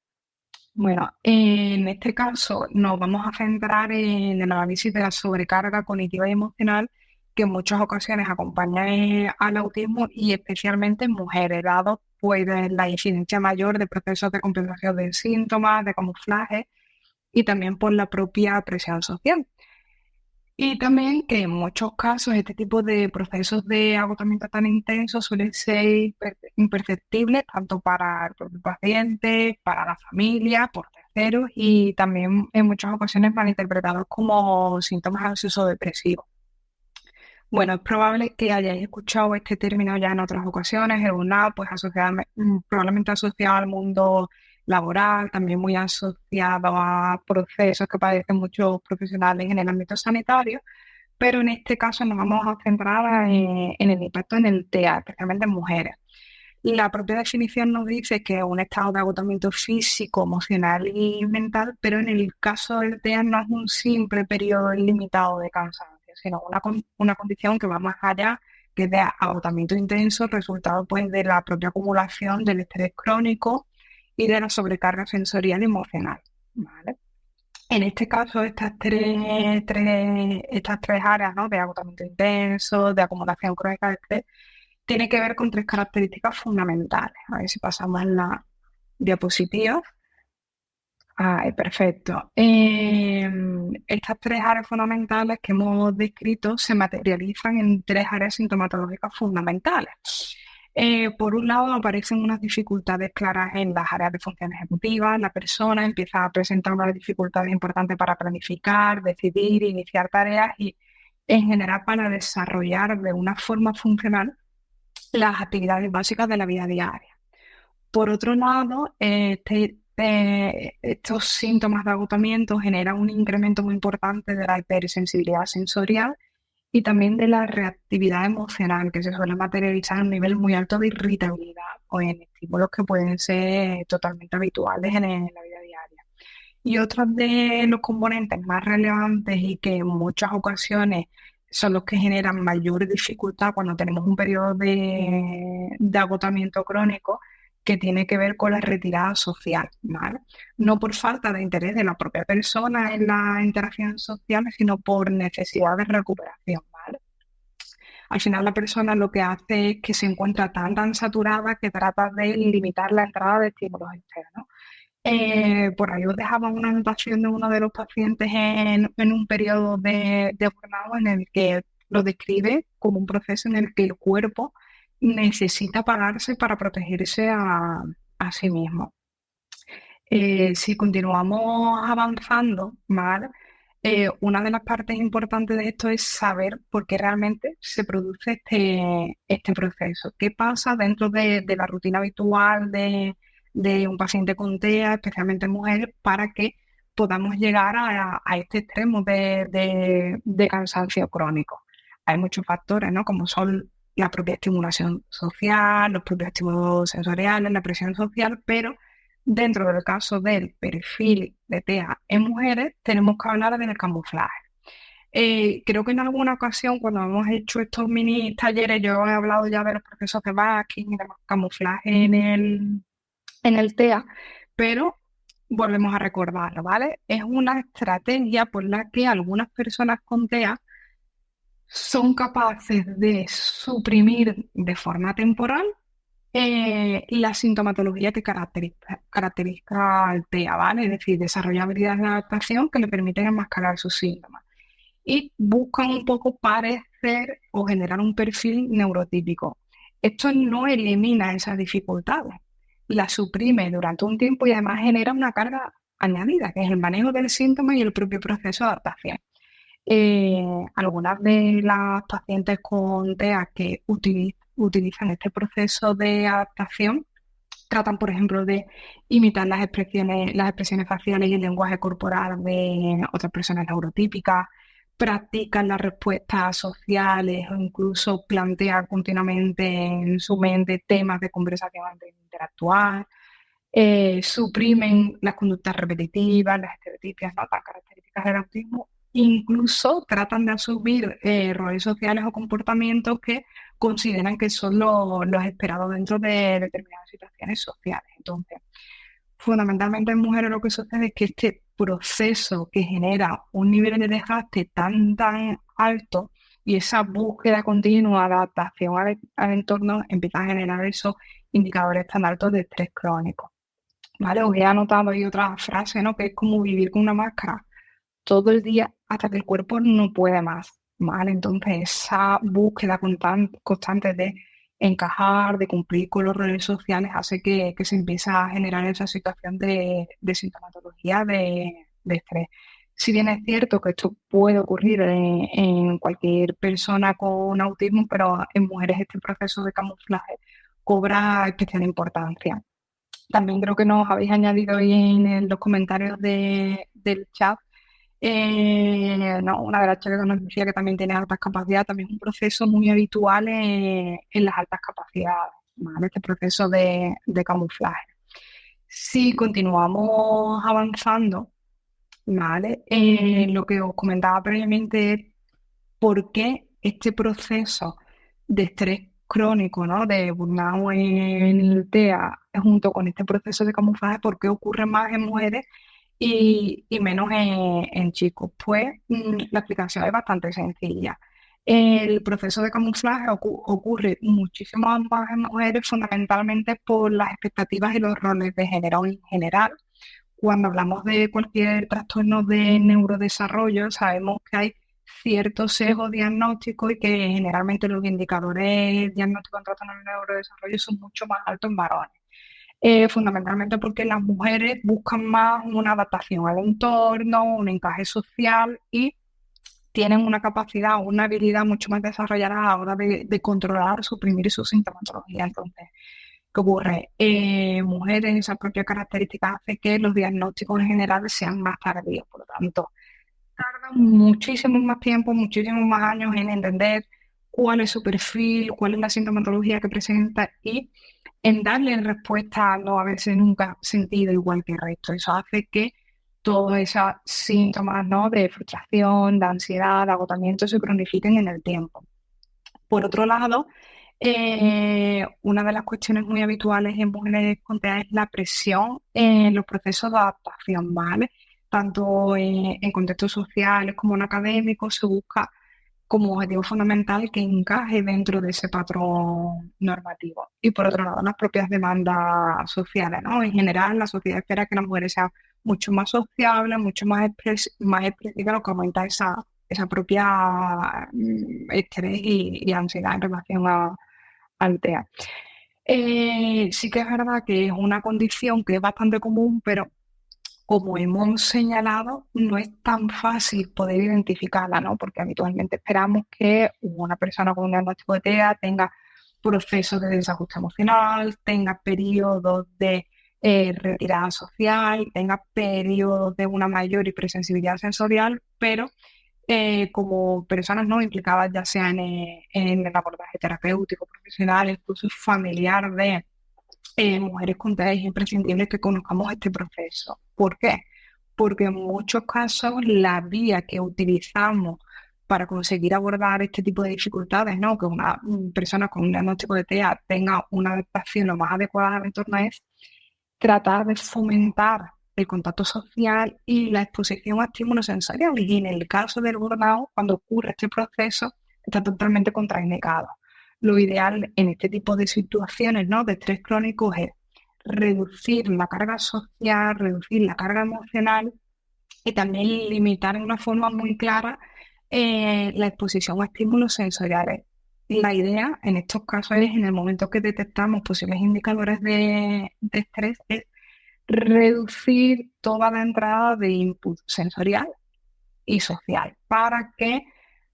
Bueno, en este caso nos vamos a centrar en el análisis de la sobrecarga cognitiva y emocional que en muchas ocasiones acompaña al autismo y especialmente en mujeres, dado pues la incidencia mayor de procesos de compensación de síntomas, de camuflaje y también por la propia presión social. Y también que en muchos casos este tipo de procesos de agotamiento tan intensos suelen ser imperceptibles tanto para el propio paciente, para la familia, por terceros y también en muchas ocasiones malinterpretados como síntomas ansioso-depresivos. Bueno, es probable que hayáis escuchado este término ya en otras ocasiones, el burnout, pues probablemente asociado al mundo laboral, también muy asociado a procesos que padecen muchos profesionales en el ámbito sanitario, pero en este caso nos vamos a centrar en el impacto en el TEA, especialmente en mujeres. La propia definición nos dice que es un estado de agotamiento físico, emocional y mental, pero en el caso del TEA no es un simple periodo ilimitado de cansancio, sino una condición que va más allá, que es de agotamiento intenso, resultado pues de la propia acumulación del estrés crónico y de la sobrecarga sensorial y emocional, ¿vale? En este caso, estas tres áreas, ¿no?, de agotamiento intenso, de acumulación crónica de estrés, tiene que ver con tres características fundamentales. A ver si pasamos en la diapositiva. Perfecto. Estas tres áreas fundamentales que hemos descrito se materializan en tres áreas sintomatológicas fundamentales. Por un lado, aparecen unas dificultades claras en las áreas de función ejecutiva. La persona empieza a presentar unas dificultades importantes para planificar, decidir, iniciar tareas y, en general, para desarrollar de una forma funcional las actividades básicas de la vida diaria. Por otro lado, estos síntomas de agotamiento generan un incremento muy importante de la hipersensibilidad sensorial y también de la reactividad emocional, que se suele materializar a un nivel muy alto de irritabilidad o en estímulos que pueden ser totalmente habituales en la vida diaria. Y otros de los componentes más relevantes y que en muchas ocasiones son los que generan mayor dificultad cuando tenemos un periodo de agotamiento crónico, que tiene que ver con la retirada social, ¿vale? No por falta de interés de la propia persona en la interacción social, sino por necesidad de recuperación, ¿vale? Al final la persona lo que hace es que se encuentra tan saturada que trata de limitar la entrada de estímulos externos. Por ahí os dejaba una anotación de uno de los pacientes en un periodo de burnout en el que lo describe como un proceso en el que el cuerpo necesita pararse para protegerse a sí mismo. Si continuamos avanzando, ¿vale? Una de las partes importantes de esto es saber por qué realmente se produce este proceso. ¿Qué pasa dentro de la rutina habitual de un paciente con TEA, especialmente en mujeres, para que podamos llegar a este extremo de cansancio crónico? Hay muchos factores, ¿no?, como son la propia estimulación social, los propios estímulos sensoriales, la presión social, pero dentro del caso del perfil de TEA en mujeres tenemos que hablar del camuflaje. Creo que en alguna ocasión, cuando hemos hecho estos mini talleres, yo he hablado ya de los procesos de masking y de camuflaje en el TEA, pero volvemos a recordarlo, ¿vale? Es una estrategia por la que algunas personas con TEA son capaces de suprimir de forma temporal la sintomatología que caracteriza al TEA, ¿vale? Es decir, desarrollar habilidades de adaptación que le permiten enmascarar sus síntomas. Y buscan un poco parecer o generar un perfil neurotípico. Esto no elimina esas dificultades, las suprime durante un tiempo y además genera una carga añadida, que es el manejo del síntoma y el propio proceso de adaptación. Algunas de las pacientes con TEA que utilizan este proceso de adaptación tratan, por ejemplo, de imitar las expresiones faciales y el lenguaje corporal de otras personas neurotípicas, practican las respuestas sociales o incluso plantean continuamente en su mente temas de conversación antes de interactuar, suprimen las conductas repetitivas, las estereotipias, ¿no?, tan características del autismo. Incluso tratan de asumir roles sociales o comportamientos que consideran que son los esperados dentro de determinadas situaciones sociales. Entonces, fundamentalmente en mujeres lo que sucede es que este proceso que genera un nivel de desgaste tan alto y esa búsqueda continua de adaptación al entorno empieza a generar esos indicadores tan altos de estrés crónico. ¿Vale? Os he anotado ahí otra frase, ¿no?, que es como vivir con una máscara todo el día hasta que el cuerpo no puede más, ¿vale? Entonces esa búsqueda constante de encajar, de cumplir con los roles sociales hace que se empiece a generar esa situación de sintomatología de estrés. Si bien es cierto que esto puede ocurrir en cualquier persona con autismo, pero en mujeres este proceso de camuflaje cobra especial importancia. También creo que nos habéis añadido ahí en los comentarios del chat, no, una de las chicas nos decía que también tiene altas capacidades, también es un proceso muy habitual en las altas capacidades, ¿vale? Este proceso de camuflaje. Si continuamos avanzando, ¿vale? Lo que os comentaba previamente es por qué este proceso de estrés crónico, ¿no?, de burnout en el TEA, junto con este proceso de camuflaje, ¿por qué ocurre más en mujeres y menos en chicos? Pues la explicación es bastante sencilla. El proceso de camuflaje ocurre muchísimo más en mujeres, fundamentalmente por las expectativas y los roles de género en general. Cuando hablamos de cualquier trastorno de neurodesarrollo, sabemos que hay ciertos sesgos diagnósticos y que generalmente los indicadores diagnósticos en trastornos de neurodesarrollo son mucho más altos en varones. Fundamentalmente porque las mujeres buscan más una adaptación al entorno, un encaje social y tienen una capacidad, una habilidad mucho más desarrollada a la hora de controlar, suprimir su sintomatología. Entonces, ¿qué ocurre? Mujeres, esa propia característica hace que los diagnósticos en general sean más tardíos, por lo tanto, tardan muchísimo más tiempo, muchísimos más años en entender cuál es su perfil, cuál es la sintomatología que presenta y en darle respuesta a no haberse nunca sentido igual que el resto. Eso hace que todos esos síntomas, ¿no?, de frustración, de ansiedad, de agotamiento se cronifiquen en el tiempo. Por otro lado, una de las cuestiones muy habituales en mujeres con TEA es la presión en los procesos de adaptación, ¿vale? Tanto en contextos sociales como en académicos se busca como objetivo fundamental que encaje dentro de ese patrón normativo. Y por otro lado, las propias demandas sociales, ¿no? En general, la sociedad espera que las mujeres sean mucho más sociables, mucho más expresivas, lo que aumenta esa propia estrés y ansiedad en relación al TEA. Sí que es verdad que es una condición que es bastante común, pero como hemos señalado, no es tan fácil poder identificarla, ¿no? Porque habitualmente esperamos que una persona con un diagnóstico de TEA tenga procesos de desajuste emocional, tenga periodos de retirada social, tenga periodos de una mayor hipersensibilidad sensorial, pero como personas no implicadas ya sea en el abordaje terapéutico, profesional, incluso familiar de mujeres con TEA, es imprescindible que conozcamos este proceso. ¿Por qué? porque en muchos casos la vía que utilizamos para conseguir abordar este tipo de dificultades, ¿no? Que una persona con un diagnóstico de TEA tenga una adaptación lo más adecuada al entorno es tratar de fomentar el contacto social y la exposición a estímulos sensoriales. Y en el caso del burnout, cuando ocurre este proceso, está totalmente contraindicado. Lo ideal en este tipo de situaciones, ¿no?, de estrés crónico es reducir la carga social, reducir la carga emocional y también limitar de una forma muy clara la exposición a estímulos sensoriales. La idea en estos casos es, en el momento que detectamos posibles indicadores de estrés, es reducir toda la entrada de input sensorial y social para que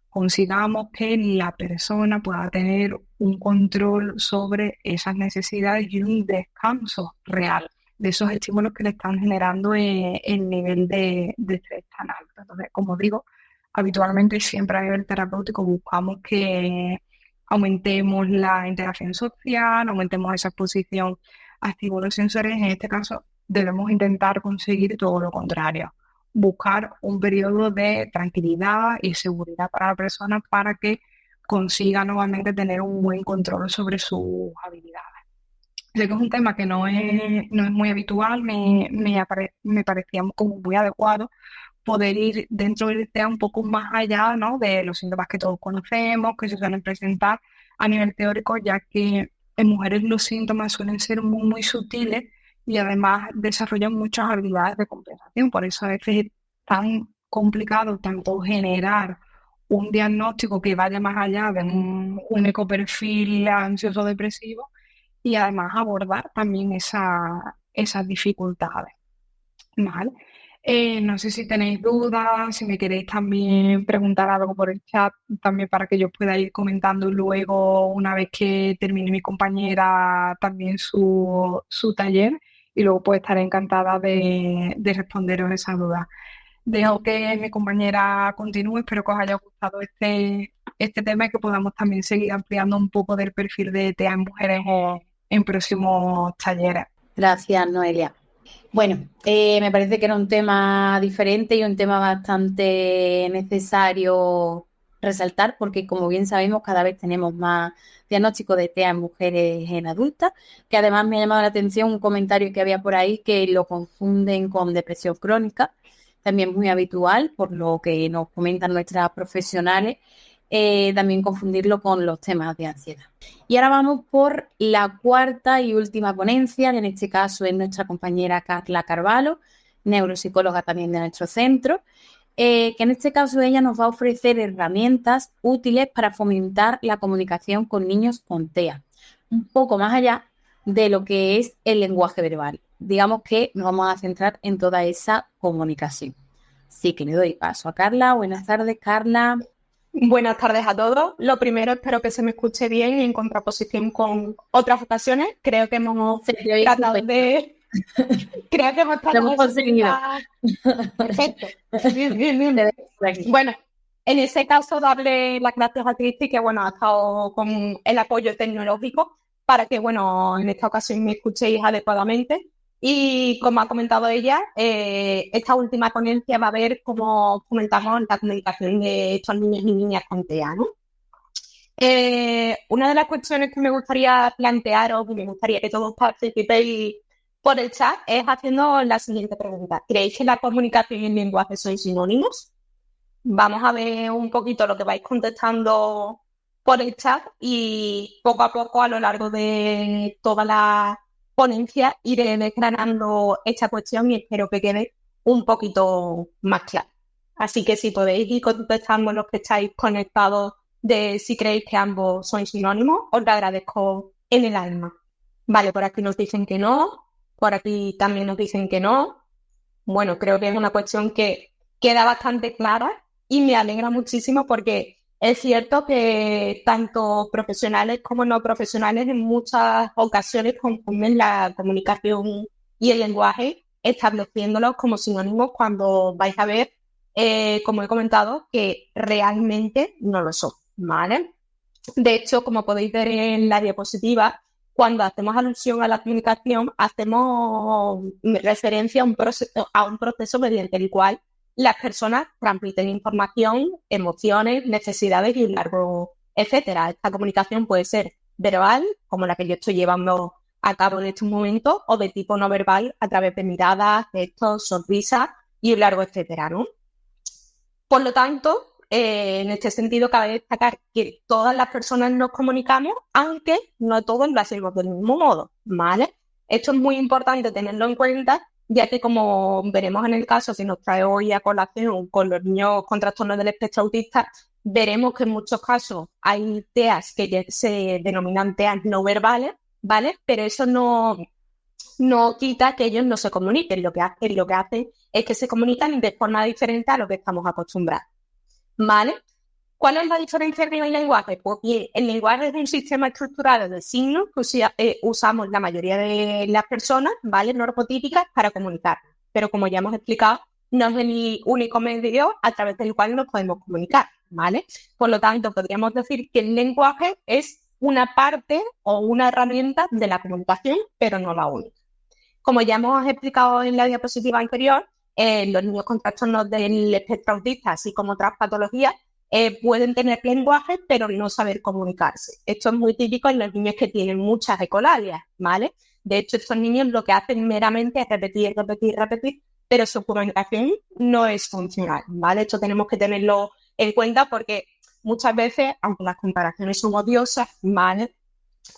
consigamos que la persona pueda tener un control sobre esas necesidades y un descanso real de esos estímulos que le están generando el nivel de estrés tan alto. Entonces, como digo, habitualmente siempre a nivel terapéutico buscamos que aumentemos la interacción social, aumentemos esa exposición a estímulos sensoriales. En este caso, debemos intentar conseguir todo lo contrario, buscar un periodo de tranquilidad y seguridad para la persona para que consiga nuevamente tener un buen control sobre sus habilidades. Sé que es un tema que no es muy habitual, me parecía como muy adecuado poder ir dentro del TEA un poco más allá, ¿no?, de los síntomas que todos conocemos, que se suelen presentar a nivel teórico, ya que en mujeres los síntomas suelen ser muy, muy sutiles y además desarrollan muchas habilidades de compensación. Por eso a veces es tan complicado tanto generar un diagnóstico que vaya más allá de un ecoperfil ansioso-depresivo y además abordar también esas dificultades, ¿vale? No sé si tenéis dudas, si me queréis también preguntar algo por el chat, también para que yo pueda ir comentando luego, una vez que termine mi compañera también su taller, y luego pues estaré encantada de responderos esas dudas. Dejo que mi compañera continúe, espero que os haya gustado este tema y que podamos también seguir ampliando un poco del perfil de TEA en mujeres en próximos talleres. Gracias, Noelia. Bueno, me parece que era un tema diferente y un tema bastante necesario resaltar porque, como bien sabemos, cada vez tenemos más diagnósticos de TEA en mujeres en adultas, que además me ha llamado la atención un comentario que había por ahí que lo confunden con depresión crónica, también muy habitual, por lo que nos comentan nuestras profesionales, también confundirlo con los temas de ansiedad. Y ahora vamos por la cuarta y última ponencia, en este caso es nuestra compañera Carla Carvalho, neuropsicóloga también de nuestro centro, que en este caso ella nos va a ofrecer herramientas útiles para fomentar la comunicación con niños con TEA, un poco más allá de lo que es el lenguaje verbal. Digamos que nos vamos a centrar en toda esa comunicación. Así que le doy paso a Carla. Buenas tardes, Carla. Buenas tardes a todos. Lo primero, espero que se me escuche bien en contraposición con otras ocasiones. Creo que hemos tratado de... Creo que hemos tratado de conseguido. Perfecto. Bien. Bueno, en ese caso, darle las gracias a Cristi, que bueno, ha estado con el apoyo tecnológico para que, bueno, en esta ocasión me escuchéis adecuadamente. Y como ha comentado ella, esta última ponencia va a ver cómo fomentamos la comunicación de estos niños y niñas con TEA, ¿no? Una de las cuestiones que me gustaría plantearos, y me gustaría que todos participéis por el chat, es haciendo la siguiente pregunta. ¿Creéis que la comunicación y el lenguaje son sinónimos? Vamos a ver un poquito lo que vais contestando por el chat y poco a poco a lo largo de toda la ponencia iré desgranando esta cuestión y espero que quede un poquito más claro. Así que si podéis ir contestando los que estáis conectados de si creéis que ambos son sinónimos, os lo agradezco en el alma. Vale, por aquí nos dicen que no, por aquí también nos dicen que no. Bueno, creo que es una cuestión que queda bastante clara y me alegra muchísimo porque es cierto que tanto profesionales como no profesionales en muchas ocasiones confunden la comunicación y el lenguaje, estableciéndolos como sinónimos cuando vais a ver, como he comentado, que realmente no lo son, ¿vale? De hecho, como podéis ver en la diapositiva, cuando hacemos alusión a la comunicación, hacemos referencia a un proceso mediante el cual las personas transmiten información, emociones, necesidades y un largo etcétera. Esta comunicación puede ser verbal, como la que yo estoy llevando a cabo en estos momentos, o de tipo no verbal, a través de miradas, gestos, sonrisas y un largo etcétera, ¿no? Por lo tanto, en este sentido, cabe destacar que todas las personas nos comunicamos, aunque no todos lo hacemos del mismo modo, ¿vale? Esto es muy importante tenerlo en cuenta, ya que como veremos en el caso, si nos trae hoy a colación con los niños con trastornos del espectro autista, veremos que en muchos casos hay TEAs que se denominan TEAs no verbales, ¿vale? Pero eso no quita que ellos no se comuniquen. Lo que hacen es que se comunican de forma diferente a lo que estamos acostumbrados, ¿vale? ¿Cuál es la diferencia entre el lenguaje? Pues bien, el lenguaje es un sistema estructurado de signos que usamos la mayoría de las personas, ¿vale? Normotípicas para comunicar. Pero como ya hemos explicado, no es el único medio a través del cual nos podemos comunicar, ¿vale? Por lo tanto, podríamos decir que el lenguaje es una parte o una herramienta de la comunicación, pero no la única. Como ya hemos explicado en la diapositiva anterior, los niños con trastornos del espectro autista, así como otras patologías, pueden tener lenguaje, pero no saber comunicarse. Esto es muy típico en los niños que tienen muchas ecolalias, ¿vale? De hecho, estos niños lo que hacen meramente es repetir, pero su comunicación no es funcional, ¿vale? Esto tenemos que tenerlo en cuenta porque muchas veces, aunque las comparaciones son odiosas, ¿vale?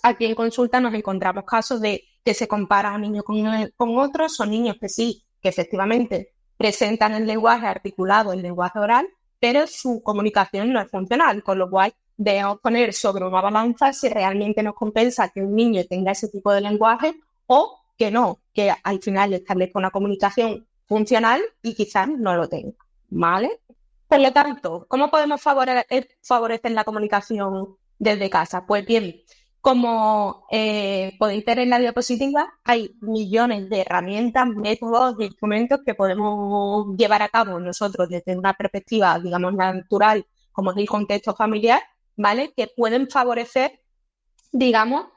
Aquí en consulta nos encontramos casos de que se compara a un niño con otros, son niños que sí, que efectivamente presentan el lenguaje articulado, el lenguaje oral, pero su comunicación no es funcional, con lo cual debemos poner sobre una balanza si realmente nos compensa que un niño tenga ese tipo de lenguaje o que no, que al final establezca una comunicación funcional y quizás no lo tenga, ¿vale? Por lo tanto, ¿cómo podemos favorecer la comunicación desde casa? Pues bien, como podéis ver en la diapositiva, hay millones de herramientas, métodos, instrumentos que podemos llevar a cabo nosotros desde una perspectiva, digamos, natural, como es el contexto familiar, ¿vale? Que pueden favorecer, digamos,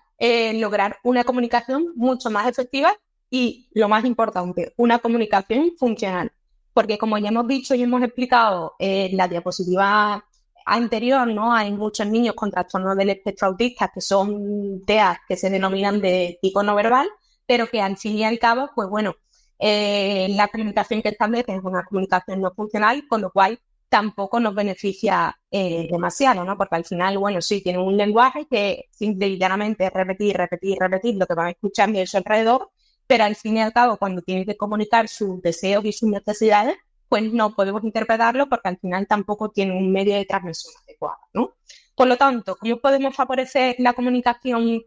lograr una comunicación mucho más efectiva y, lo más importante, una comunicación funcional. Porque como ya hemos dicho y hemos explicado en la diapositiva anterior, ¿no? Hay muchos niños con trastornos del espectro autista que son TEAs que se denominan de tipo no verbal, pero que al fin y al cabo, pues bueno, la comunicación que establecen es una comunicación no funcional, con lo cual tampoco nos beneficia demasiado, ¿no? Porque al final, bueno, sí, tienen un lenguaje que simple y llanamente es repetir lo que van escuchando a su alrededor, pero al fin y al cabo, cuando tienen que comunicar sus deseos y sus necesidades, pues no podemos interpretarlo porque al final tampoco tiene un medio de transmisión adecuado, ¿no? Por lo tanto, ¿cómo podemos favorecer la comunicación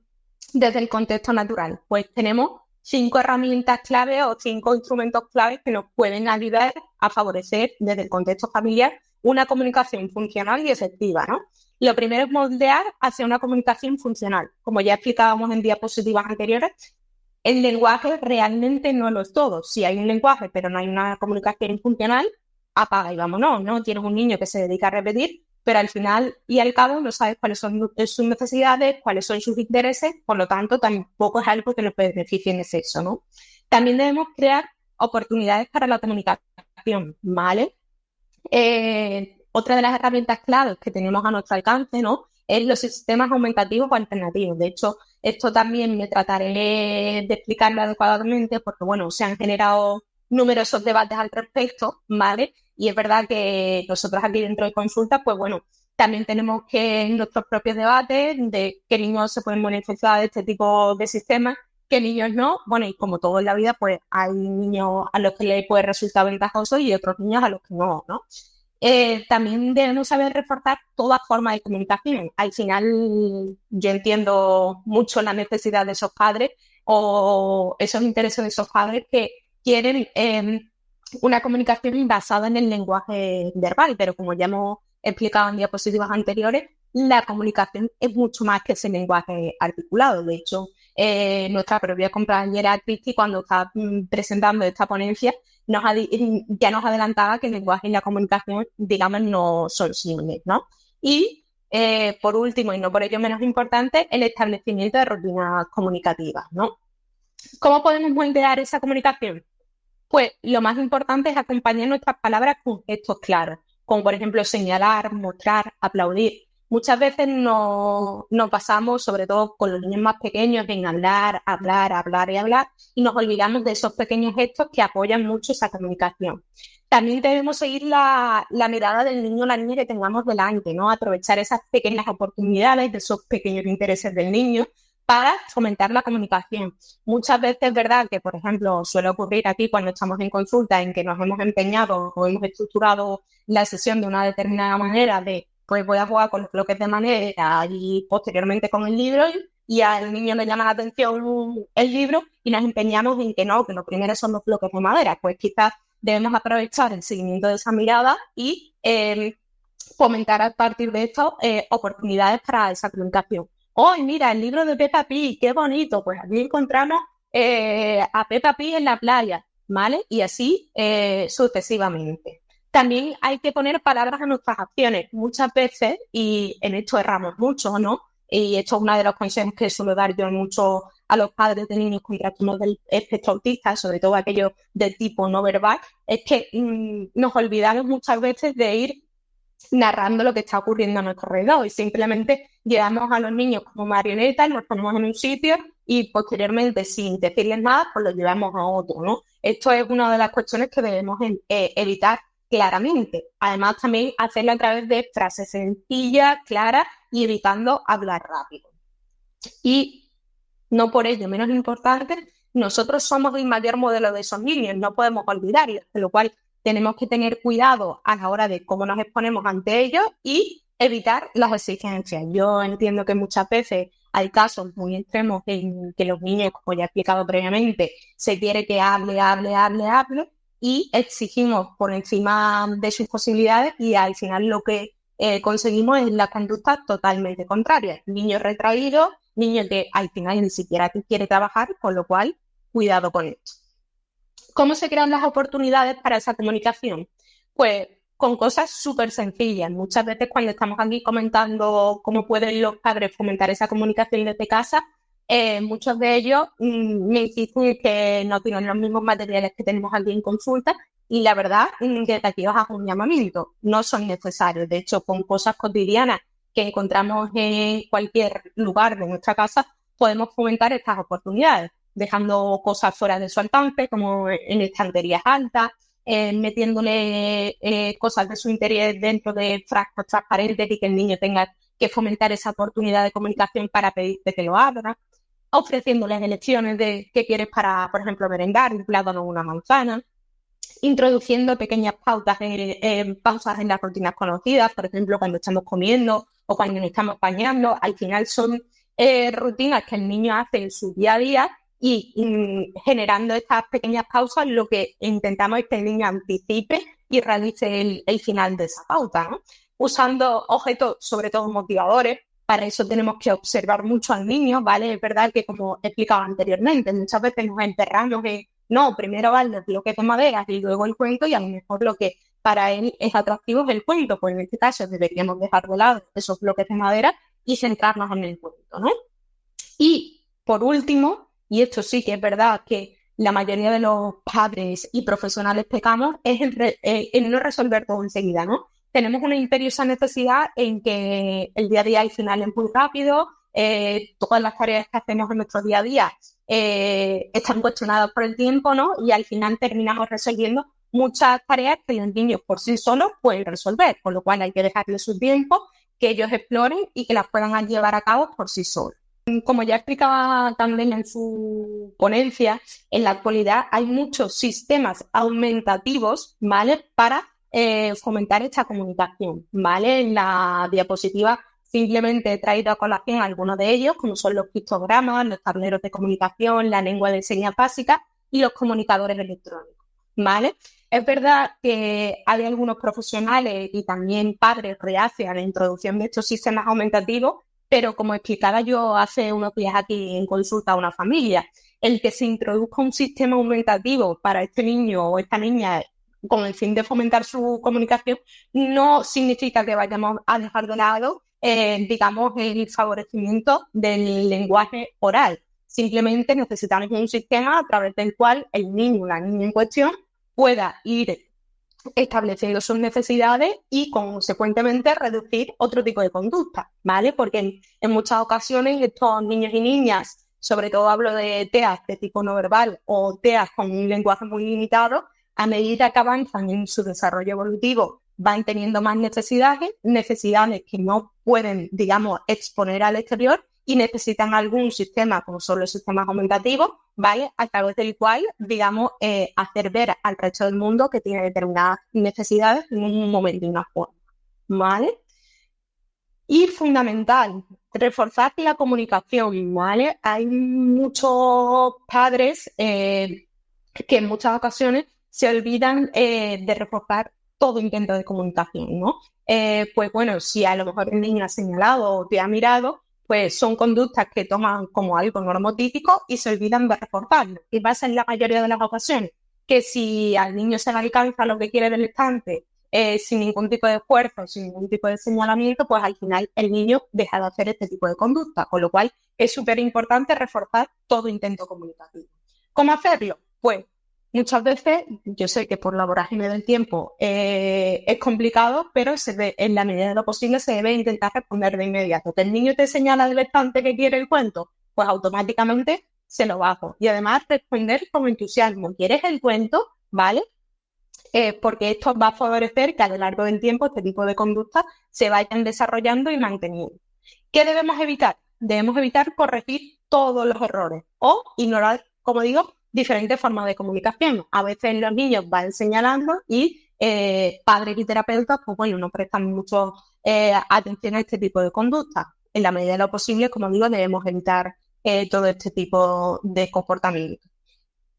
desde el contexto natural? Pues tenemos 5 herramientas clave o 5 instrumentos claves que nos pueden ayudar a favorecer desde el contexto familiar una comunicación funcional y efectiva, ¿no? Lo primero es moldear hacia una comunicación funcional. Como ya explicábamos en diapositivas anteriores, el lenguaje realmente no lo es todo. Si hay un lenguaje pero no hay una comunicación funcional, apaga y vámonos, ¿no? Tienes un niño que se dedica a repetir, pero al final y al cabo no sabes cuáles son sus necesidades, cuáles son sus intereses, por lo tanto tampoco es algo que nos beneficie en exceso, ¿no? También debemos crear oportunidades para la comunicación, ¿vale? Otra de las herramientas claves que tenemos a nuestro alcance, ¿no? Es los sistemas aumentativos o alternativos. De hecho, esto también me trataré de explicarlo adecuadamente porque, bueno, se han generado numerosos debates al respecto, ¿vale? Y es verdad que nosotros aquí dentro de consultas, pues bueno, también tenemos que nuestros propios debates de qué niños se pueden beneficiar de este tipo de sistemas, qué niños no. Bueno, y como todo en la vida, pues hay niños a los que les puede resultar ventajoso y otros niños a los que no, ¿no? También debemos saber reforzar toda forma de comunicación. Al final yo entiendo mucho la necesidad de esos padres o esos intereses de esos padres que quieren una comunicación basada en el lenguaje verbal, pero como ya hemos explicado en diapositivas anteriores, la comunicación es mucho más que ese lenguaje articulado. De hecho, nuestra propia compañera Cristi, cuando estaba presentando esta ponencia, ya nos adelantaba que el lenguaje y la comunicación, digamos, no son similares, ¿no? Y por último, y no por ello menos importante, el establecimiento de rutinas comunicativas, ¿no? ¿Cómo podemos moldear esa comunicación? Pues lo más importante es acompañar nuestras palabras con gestos claros, como por ejemplo señalar, mostrar, aplaudir. Muchas veces nos basamos, sobre todo con los niños más pequeños, en hablar, hablar, hablar y hablar, y nos olvidamos de esos pequeños gestos que apoyan mucho esa comunicación. También debemos seguir la mirada del niño o la niña que tengamos delante, ¿no? Aprovechar esas pequeñas oportunidades, de esos pequeños intereses del niño, para fomentar la comunicación. Muchas veces es verdad que, por ejemplo, suele ocurrir aquí cuando estamos en consulta en que nos hemos empeñado o hemos estructurado la sesión de una determinada manera de, pues voy a jugar con los bloques de madera y posteriormente con el libro y al niño le llama la atención el libro y nos empeñamos en que no, que lo primero son los bloques de madera. Pues quizás debemos aprovechar el seguimiento de esa mirada y fomentar a partir de esto oportunidades para esa comunicación. ¡Ay, mira, el libro de Peppa Pig! ¡Qué bonito! Pues aquí encontramos a Peppa Pig en la playa, ¿vale? Y así sucesivamente. También hay que poner palabras a nuestras acciones. Muchas veces, y en esto erramos mucho, ¿no? Y esto es uno de los consejos que suelo dar yo mucho a los padres de niños con trastornos del espectro autista, sobre todo aquellos de tipo no verbal, es que nos olvidamos muchas veces de ir narrando lo que está ocurriendo a nuestro alrededor y simplemente llevamos a los niños como marionetas, los ponemos en un sitio y posteriormente, sin decirles nada, pues los llevamos a otro, ¿no? Esto es una de las cuestiones que debemos evitar claramente. Además, también hacerlo a través de frases sencillas, claras y evitando hablar rápido. Y no por ello menos importante, nosotros somos el mayor modelo de esos niños, no podemos olvidarlo, de lo cual tenemos que tener cuidado a la hora de cómo nos exponemos ante ellos y evitar las exigencias. Yo entiendo que muchas veces hay casos muy extremos en que los niños, como ya he explicado previamente, se quiere que hable y exigimos por encima de sus posibilidades y al final lo que conseguimos es la conducta totalmente contraria. Niños retraídos, niños que al final ni siquiera quiere trabajar, con lo cual, cuidado con esto. ¿Cómo se crean las oportunidades para esa comunicación? Pues con cosas súper sencillas. Muchas veces cuando estamos aquí comentando cómo pueden los padres fomentar esa comunicación desde casa, muchos de ellos me insisten que no tienen los mismos materiales que tenemos aquí en consulta y la verdad que aquí os hago un llamamiento. No son necesarios. De hecho, con cosas cotidianas que encontramos en cualquier lugar de nuestra casa, podemos fomentar estas oportunidades, dejando cosas fuera de su alcance, como en estanterías altas, metiéndole cosas de su interés dentro de frascos transparentes y que el niño tenga que fomentar esa oportunidad de comunicación para pedirte que lo abra, ofreciéndoles elecciones de qué quieres para, por ejemplo, merendar, un plátano o una manzana, introduciendo pequeñas pausas en las rutinas conocidas, por ejemplo, cuando estamos comiendo o cuando nos estamos bañando. Al final son rutinas que el niño hace en su día a día y generando estas pequeñas pausas lo que intentamos es que el niño anticipe y realice el final de esa pauta, ¿no? Usando objetos, sobre todo motivadores. Para eso tenemos que observar mucho al niño, ¿vale? Es verdad que, como he explicado anteriormente, muchas veces nos enterramos en, no, primero va el bloque de madera y luego el cuento, y a lo mejor lo que para él es atractivo es el cuento. Pues en este caso deberíamos dejar de lado esos bloques de madera y centrarnos en el cuento, ¿no? Y, por último, y esto sí que es verdad que la mayoría de los padres y profesionales pecamos, es en no resolver todo enseguida, ¿no? Tenemos una imperiosa necesidad en que el día a día al final es muy rápido, todas las tareas que hacemos en nuestro día a día están cuestionadas por el tiempo, ¿no? Y al final terminamos resolviendo muchas tareas que los niños por sí solos pueden resolver, con lo cual hay que dejarles su tiempo, que ellos exploren y que las puedan llevar a cabo por sí solos. Como ya explicaba también en su ponencia, en la actualidad hay muchos sistemas aumentativos, ¿vale?, para fomentar esta comunicación, ¿vale? En la diapositiva simplemente he traído a colación algunos de ellos, como son los pictogramas, los tableros de comunicación, la lengua de señas básica y los comunicadores electrónicos, ¿vale? Es verdad que hay algunos profesionales y también padres reacios a la introducción de estos sistemas aumentativos, pero como explicaba yo hace unos días aquí en consulta a una familia, el que se introduzca un sistema aumentativo para este niño o esta niña con el fin de fomentar su comunicación no significa que vayamos a dejar de lado digamos, el favorecimiento del lenguaje oral. Simplemente necesitamos un sistema a través del cual el niño o la niña en cuestión pueda ir estableciendo sus necesidades y, consecuentemente, reducir otro tipo de conducta, ¿vale? Porque en muchas ocasiones estos niños y niñas, sobre todo hablo de TEAs de tipo no verbal o TEAs con un lenguaje muy limitado, a medida que avanzan en su desarrollo evolutivo, van teniendo más necesidades que no pueden, digamos, exponer al exterior y necesitan algún sistema, como son los sistemas aumentativos, ¿vale? A través del cual, digamos, hacer ver al resto del mundo que tiene determinadas necesidades en un momento y una forma, ¿vale? Y fundamental, reforzar la comunicación, ¿vale? Hay muchos padres que en muchas ocasiones se olvidan de reforzar todo intento de comunicación, ¿no? Pues bueno, si a lo mejor el niño ha señalado o te ha mirado, pues son conductas que toman como algo normotípico y se olvidan de reforzarlo. Y pasa en la mayoría de las ocasiones que si al niño se le alcanza lo que quiere del estante sin ningún tipo de esfuerzo, sin ningún tipo de señalamiento, pues al final el niño deja de hacer este tipo de conducta, con lo cual es súper importante reforzar todo intento comunicativo. ¿Cómo hacerlo? Pues muchas veces, yo sé que por la vorágine del tiempo es complicado, pero en la medida de lo posible se debe intentar responder de inmediato. Que el niño te señala del estante que quiere el cuento, pues automáticamente se lo bajo. Y además responder con entusiasmo. ¿Quieres el cuento? ¿Vale? Porque esto va a favorecer que a lo largo del tiempo este tipo de conductas se vayan desarrollando y manteniendo. ¿Qué debemos evitar? Debemos evitar corregir todos los errores o ignorar, como digo, diferentes formas de comunicación. A veces los niños van señalando y padres y terapeutas, pues bueno, no prestan mucho atención a este tipo de conducta. En la medida de lo posible, como digo, debemos evitar todo este tipo de comportamientos.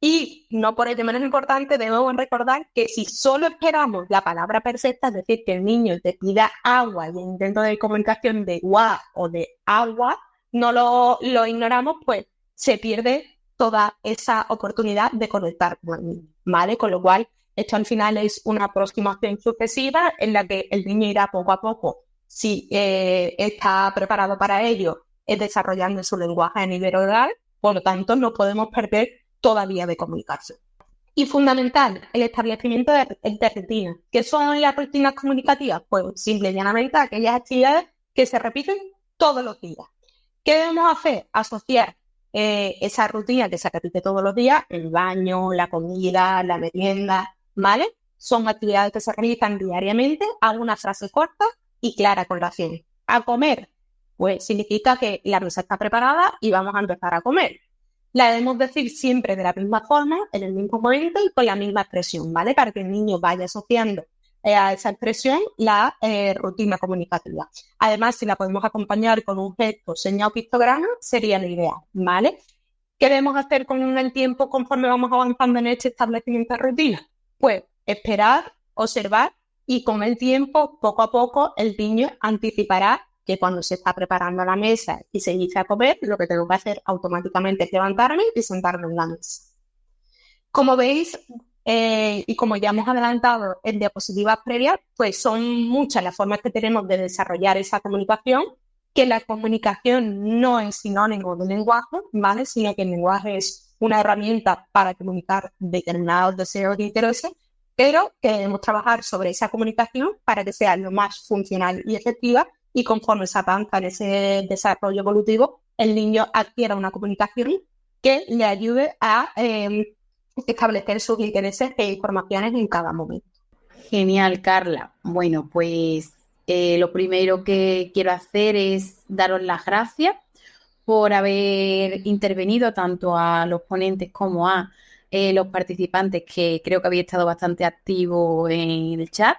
Y no por ello menos importante, debemos recordar que si solo esperamos la palabra perfecta, es decir, que el niño te pida agua y el intento de comunicación de gua o de agua, no lo ignoramos, pues se pierde toda esa oportunidad de conectar con el niño, ¿vale? Con lo cual, esto al final es una aproximación sucesiva en la que el niño irá poco a poco, si está preparado para ello, desarrollando su lenguaje a nivel oral, por lo tanto, no podemos perder toda vía de comunicación. Y fundamental, el establecimiento de rutinas. ¿Qué son las rutinas comunicativas? Pues simple y llanamente aquellas actividades que se repiten todos los días. ¿Qué debemos hacer? Asociar esa rutina que se repite todos los días, el baño, la comida, la merienda, ¿vale? Son actividades que se realizan diariamente a una frase corta y clara con la acción. A comer, pues significa que la mesa está preparada y vamos a empezar a comer. La debemos decir siempre de la misma forma, en el mismo momento y con la misma expresión, ¿vale? Para que el niño vaya asociando a esa expresión la rutina comunicativa. Además, si la podemos acompañar con un gesto, señal o pictograma, sería lo ideal, ¿vale? ¿Qué debemos hacer con el tiempo conforme vamos avanzando en este establecimiento de rutina? Pues esperar, observar y con el tiempo, poco a poco, el niño anticipará que cuando se está preparando la mesa y se inicia a comer, lo que tengo que hacer automáticamente es levantarme y sentarme en la mesa. Como veis, y como ya hemos adelantado en diapositivas previas, pues son muchas las formas que tenemos de desarrollar esa comunicación, que la comunicación no es sinónimo de lenguaje, ¿vale? Sino que el lenguaje es una herramienta para comunicar determinados deseos e intereses, pero que debemos trabajar sobre esa comunicación para que sea lo más funcional y efectiva y conforme se avanza en ese desarrollo evolutivo, el niño adquiera una comunicación que le ayude a establecer sus intereses e informaciones en cada momento. Genial, Carla. Bueno, pues lo primero que quiero hacer es daros las gracias por haber intervenido tanto a los ponentes como a los participantes, que creo que habéis estado bastante activos en el chat.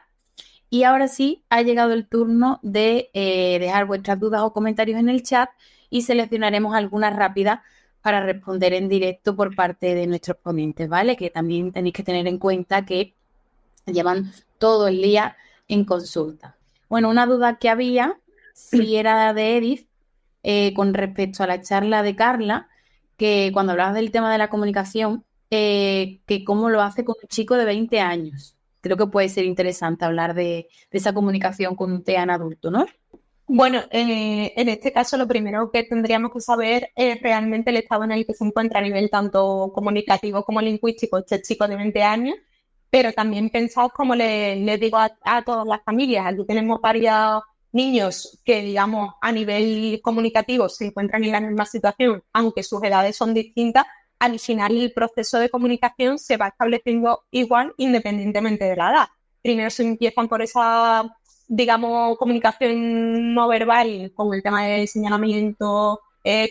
Y ahora sí, ha llegado el turno de dejar vuestras dudas o comentarios en el chat y seleccionaremos algunas rápidas para responder en directo por parte de nuestros ponentes, ¿vale? Que también tenéis que tener en cuenta que llevan todo el día en consulta. Bueno, una duda que había, si era de Edith, con respecto a la charla de Carla, que cuando hablabas del tema de la comunicación, que cómo lo hace con un chico de 20 años. Creo que puede ser interesante hablar de esa comunicación con un TEA en adulto, ¿no? Bueno, en este caso lo primero que tendríamos que saber es realmente el estado en el que se encuentra a nivel tanto comunicativo como lingüístico este chico de 20 años, pero también pensar, como le digo a todas las familias, aquí tenemos varios niños que, digamos, a nivel comunicativo se encuentran en la misma situación, aunque sus edades son distintas, al final el proceso de comunicación se va estableciendo igual independientemente de la edad. Primero se empiezan por esa, digamos, comunicación no verbal con el tema de señalamiento,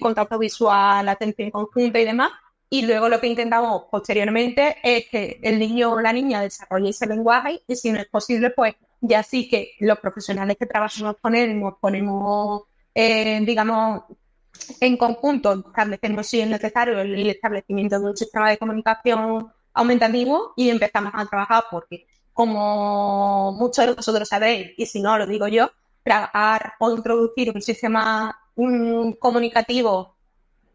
contacto visual, atención conjunta y demás. Y luego lo que intentamos posteriormente es que el niño o la niña desarrolle ese lenguaje y si no es posible, pues ya sí que los profesionales que trabajamos con él nos ponemos, digamos, en conjunto, estableciendo si es necesario el establecimiento de un sistema de comunicación aumentativo y empezamos a trabajar porque, como muchos de vosotros sabéis, y si no lo digo yo, trabajar o introducir un sistema comunicativo,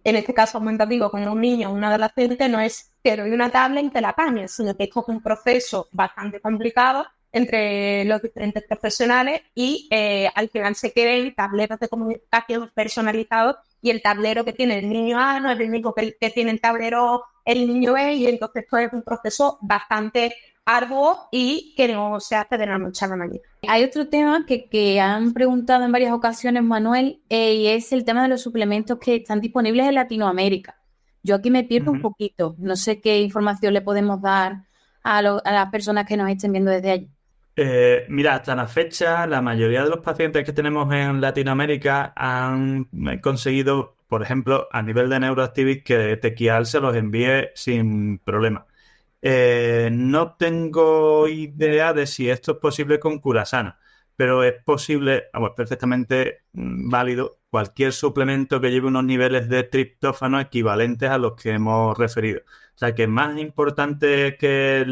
en este caso aumentativo, con un niño o un adolescente, no es te doy una tablet y te la cambias, sino que esto es un proceso bastante complicado entre los diferentes profesionales y al final se crean tableros de comunicación personalizados y el tablero que tiene el niño A no es el mismo que tiene el tablero el niño B y entonces esto es un proceso bastante arduo y que no se hace de la noche a la mañana. Hay otro tema que han preguntado en varias ocasiones, Manuel, y es el tema de los suplementos que están disponibles en Latinoamérica. Yo aquí me pierdo un poquito. No sé qué información le podemos dar a las personas que nos estén viendo desde allí. Mira, hasta la fecha, la mayoría de los pacientes que tenemos en Latinoamérica han conseguido, por ejemplo, a nivel de Neuroactivis, que Tequial se los envíe sin problema. No tengo idea de si esto es posible con Curasana, pero es posible, perfectamente válido, cualquier suplemento que lleve unos niveles de triptófano equivalentes a los que hemos referido. O sea, que más importante que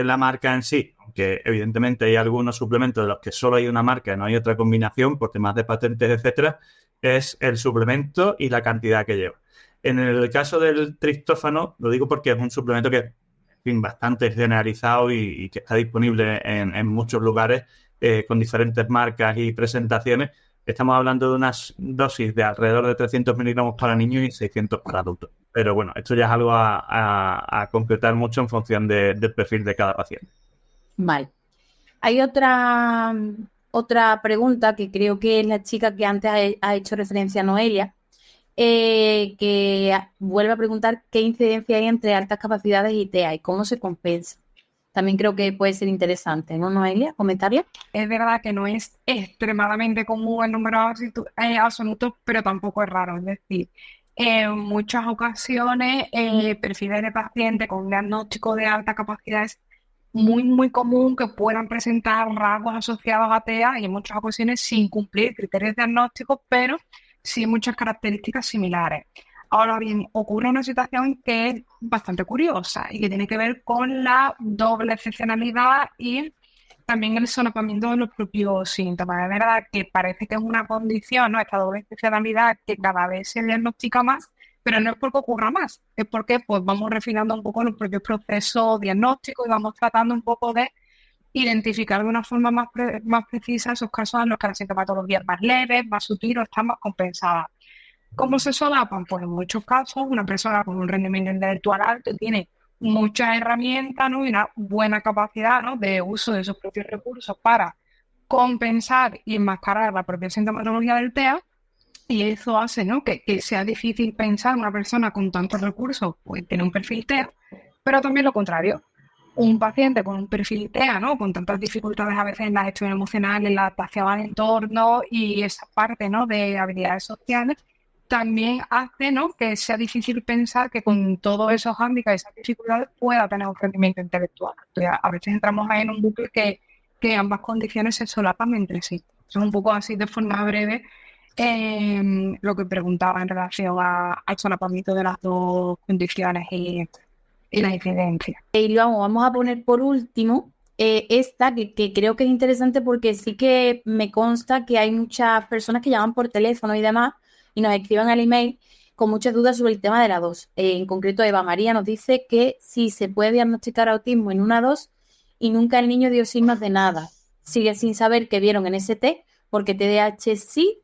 la marca en sí, aunque evidentemente hay algunos suplementos de los que solo hay una marca y no hay otra combinación por temas de patentes, etcétera, es el suplemento y la cantidad que lleva. En el caso del triptófano, lo digo porque es un suplemento que bastante generalizado y que está disponible en muchos lugares con diferentes marcas y presentaciones. Estamos hablando de unas dosis de alrededor de 300 miligramos para niños y 600 para adultos. Pero bueno, esto ya es algo a concretar mucho en función del perfil de cada paciente. Vale. Hay otra pregunta que creo que es la chica que antes ha hecho referencia a Noelia, que vuelve a preguntar qué incidencia hay entre altas capacidades y TEA y cómo se compensa. También creo que puede ser interesante, ¿no, Noelia? ¿Comentario? Es verdad que no es extremadamente común el número absoluto, pero tampoco es raro. Es decir, en muchas ocasiones perfiles de pacientes con un diagnóstico de alta capacidad es muy, muy común que puedan presentar rasgos asociados a TEA y en muchas ocasiones sin cumplir criterios diagnósticos, pero sí muchas características similares. Ahora bien, ocurre una situación que es bastante curiosa y que tiene que ver con la doble excepcionalidad y también el solapamiento de los propios síntomas. Es verdad que parece que es una condición, ¿no? Esta doble excepcionalidad que cada vez se diagnostica más, pero no es porque ocurra más, es porque pues, vamos refinando un poco los propios procesos diagnósticos y vamos tratando un poco de identificar de una forma más precisa esos casos en los que la sintomatología es más leve, más sutil o está más compensada. ¿Cómo se solapan? Pues en muchos casos una persona con un rendimiento intelectual alto tiene muchas herramientas, ¿no? Y una buena capacidad, ¿no? de uso de sus propios recursos para compensar y enmascarar la propia sintomatología del TEA, y eso hace, ¿no? que sea difícil pensar una persona con tantos recursos pues tiene un perfil TEA, pero también lo contrario. Un paciente con un perfil TEA, ¿no? con tantas dificultades a veces en la gestión emocional, en la adaptación al entorno y esa parte, ¿no? de habilidades sociales, también hace, ¿no? que sea difícil pensar que con todos esos hándicaps y esas dificultades pueda tener un rendimiento intelectual. Entonces, a veces entramos ahí en un bucle que ambas condiciones se solapan entre sí. Es un poco así de forma breve lo que preguntaba en relación al solapamiento de las dos condiciones y la incidencia. Y vamos a poner por último esta que creo que es interesante porque sí que me consta que hay muchas personas que llaman por teléfono y demás y nos escriban al email con muchas dudas sobre el tema de la 2. En concreto, Eva María nos dice que si se puede diagnosticar autismo en una 2 y nunca el niño dio signos de nada, sigue sin saber que vieron en ese test porque TDAH sí,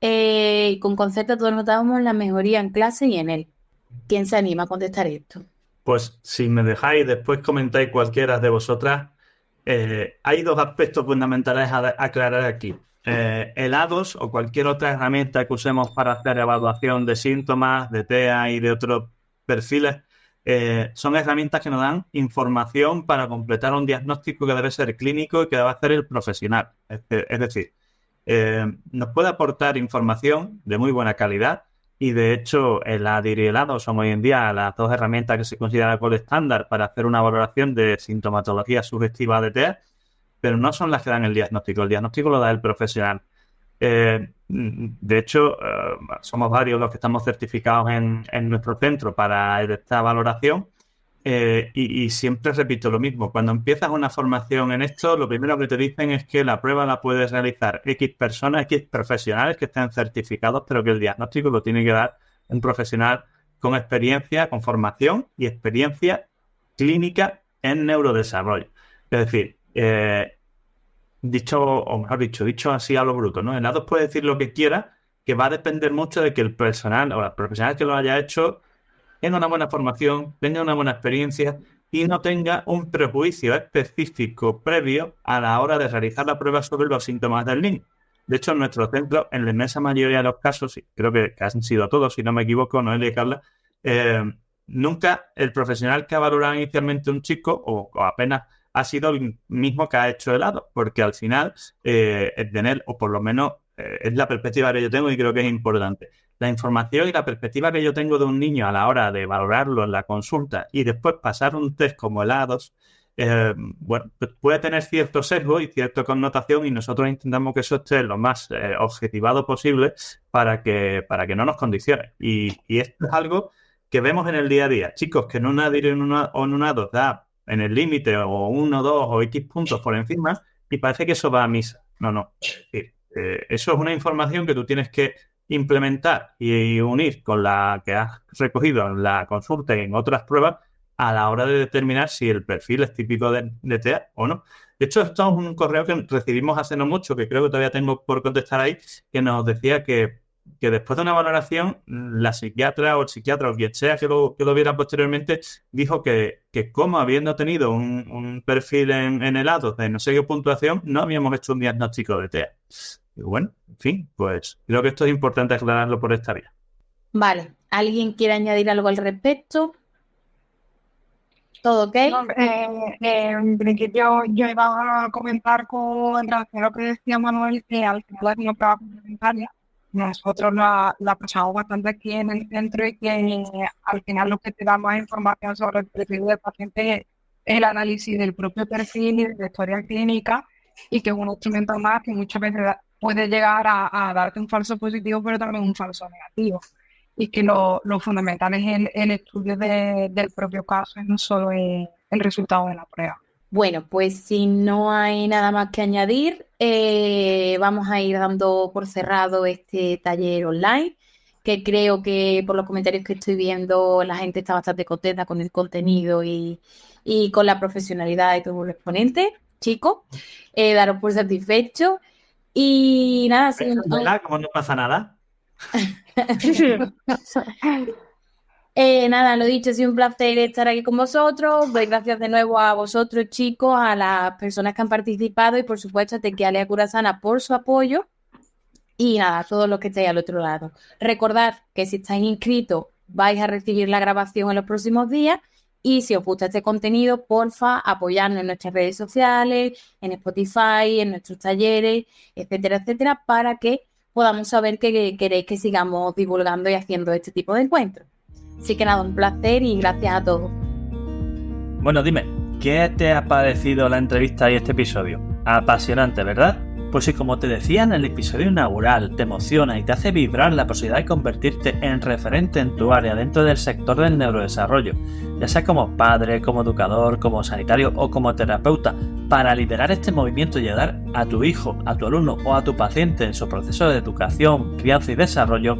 y con concepto todos notábamos la mejoría en clase y en él. ¿Quién se anima a contestar esto? Pues si me dejáis, después comentáis cualquiera de vosotras. Hay dos aspectos fundamentales a aclarar aquí. El A2 o cualquier otra herramienta que usemos para hacer evaluación de síntomas, de TEA y de otros perfiles, son herramientas que nos dan información para completar un diagnóstico que debe ser clínico y que debe hacer el profesional. Es decir, nos puede aportar información de muy buena calidad y, de hecho, el ADIR y el A2 son hoy en día las dos herramientas que se consideran gold estándar para hacer una valoración de sintomatología sugestiva de TEA, pero no son las que dan el diagnóstico. El diagnóstico lo da el profesional. De hecho, somos varios los que estamos certificados en nuestro centro para esta valoración y siempre repito lo mismo. Cuando empiezas una formación en esto, lo primero que te dicen es que la prueba la puedes realizar X personas, X profesionales que estén certificados, pero que el diagnóstico lo tiene que dar un profesional con experiencia, con formación y experiencia clínica en neurodesarrollo. Es decir, dicho así a lo bruto, ¿no? El A2 puede decir lo que quiera, que va a depender mucho de que el personal o el profesional que lo haya hecho tenga una buena formación, tenga una buena experiencia y no tenga un prejuicio específico previo a la hora de realizar la prueba sobre los síntomas del niño. De hecho, en nuestro centro, en la inmensa mayoría de los casos, y creo que han sido todos, si no me equivoco, Noelia y Carla, nunca el profesional que ha valorado inicialmente un chico o apenas ha sido el mismo que ha hecho el A2, porque al final tener, o por lo menos es la perspectiva que yo tengo y creo que es importante. La información y la perspectiva que yo tengo de un niño a la hora de valorarlo en la consulta y después pasar un test como el A2, bueno, puede tener cierto sesgo y cierta connotación y nosotros intentamos que eso esté lo más objetivado posible para que no nos condicione. Y esto es algo que vemos en el día a día. Chicos que en un ADIR o en un A2 da en el límite o 1, 2 o X puntos por encima y parece que eso va a misa. No. Es decir, eso es una información que tú tienes que implementar y unir con la que has recogido en la consulta y en otras pruebas a la hora de determinar si el perfil es típico de TEA o no. De hecho, esto es un correo que recibimos hace no mucho, que creo que todavía tengo por contestar ahí, que nos decía que después de una valoración, la psiquiatra o el psiquiatra o quien sea que lo viera posteriormente, dijo que como habiendo tenido un perfil en el A2 de no sé qué puntuación, no habíamos hecho un diagnóstico de TEA. Y bueno, en fin, pues creo que esto es importante aclararlo por esta vía. Vale, ¿alguien quiere añadir algo al respecto? ¿Todo ok? No, en principio yo iba a comentar con relación a lo que decía Manuel, que al final es una prueba complementaria. Nosotros la pasamos bastante aquí en el centro y que al final lo que te da más información sobre el perfil del paciente es el análisis del propio perfil y de la historia clínica, y que es un instrumento más que muchas veces puede llegar a darte un falso positivo, pero también un falso negativo. Y que lo fundamental es el estudio del propio caso, no solo el resultado de la prueba. Bueno, pues si no hay nada más que añadir, vamos a ir dando por cerrado este taller online, que creo que por los comentarios que estoy viendo la gente está bastante contenta con el contenido y con la profesionalidad de todos los exponentes. Chicos, daros por satisfechos y nada, como no pasa nada. Nada, lo dicho, ha sido un placer estar aquí con vosotros. Doy gracias de nuevo a vosotros, chicos, a las personas que han participado y por supuesto a Tequialea Curasana por su apoyo y nada, a todos los que estáis al otro lado. Recordad que si estáis inscritos vais a recibir la grabación en los próximos días y si os gusta este contenido, porfa, apoyadnos en nuestras redes sociales, en Spotify, en nuestros talleres, etcétera, etcétera, para que podamos saber que queréis que sigamos divulgando y haciendo este tipo de encuentros. Así que nada, un placer y gracias a todos. Bueno, dime, ¿qué te ha parecido la entrevista y este episodio? Apasionante, ¿verdad? Pues si, como te decía en el episodio inaugural, te emociona y te hace vibrar la posibilidad de convertirte en referente en tu área dentro del sector del neurodesarrollo, ya sea como padre, como educador, como sanitario o como terapeuta, para liderar este movimiento y ayudar a tu hijo, a tu alumno o a tu paciente en su proceso de educación, crianza y desarrollo,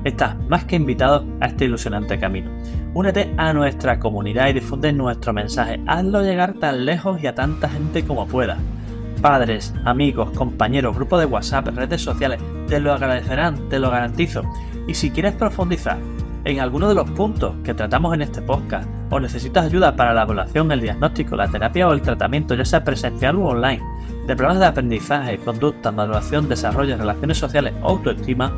estás más que invitado a este ilusionante camino. Únete a nuestra comunidad y difunde nuestro mensaje. Hazlo llegar tan lejos y a tanta gente como puedas. padres, amigos, compañeros, grupos de WhatsApp, redes sociales, te lo agradecerán, te lo garantizo. Y si quieres profundizar en alguno de los puntos que tratamos en este podcast o necesitas ayuda para la evaluación, el diagnóstico, la terapia o el tratamiento, ya sea presencial o online, de problemas de aprendizaje, conducta, maduración, desarrollo, relaciones sociales o autoestima,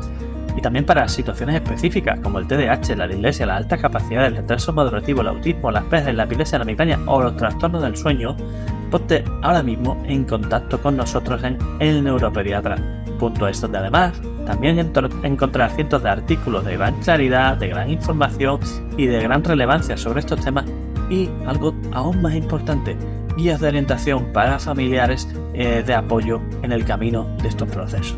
y también para situaciones específicas como el TDAH, la dislexia, las altas capacidades, el retraso madurativo, el autismo, las PES, la epilepsia, la migraña o los trastornos del sueño, ponte ahora mismo en contacto con nosotros en elneuropediatra.es, donde además también encontrarás cientos de artículos de gran claridad, de gran información y de gran relevancia sobre estos temas, y algo aún más importante, guías de orientación para familiares de apoyo en el camino de estos procesos.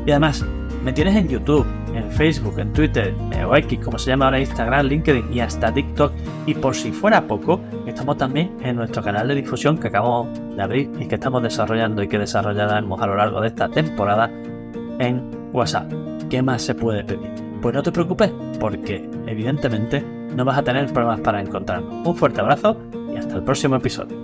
Y además me tienes en YouTube, en Facebook, en Twitter, o X, como se llama ahora, Instagram, LinkedIn y hasta TikTok. Y por si fuera poco, estamos también en nuestro canal de difusión que acabamos de abrir y que estamos desarrollando y que desarrollaremos a lo largo de esta temporada en WhatsApp. ¿Qué más se puede pedir? Pues no te preocupes, porque evidentemente no vas a tener problemas para encontrarnos. Un fuerte abrazo y hasta el próximo episodio.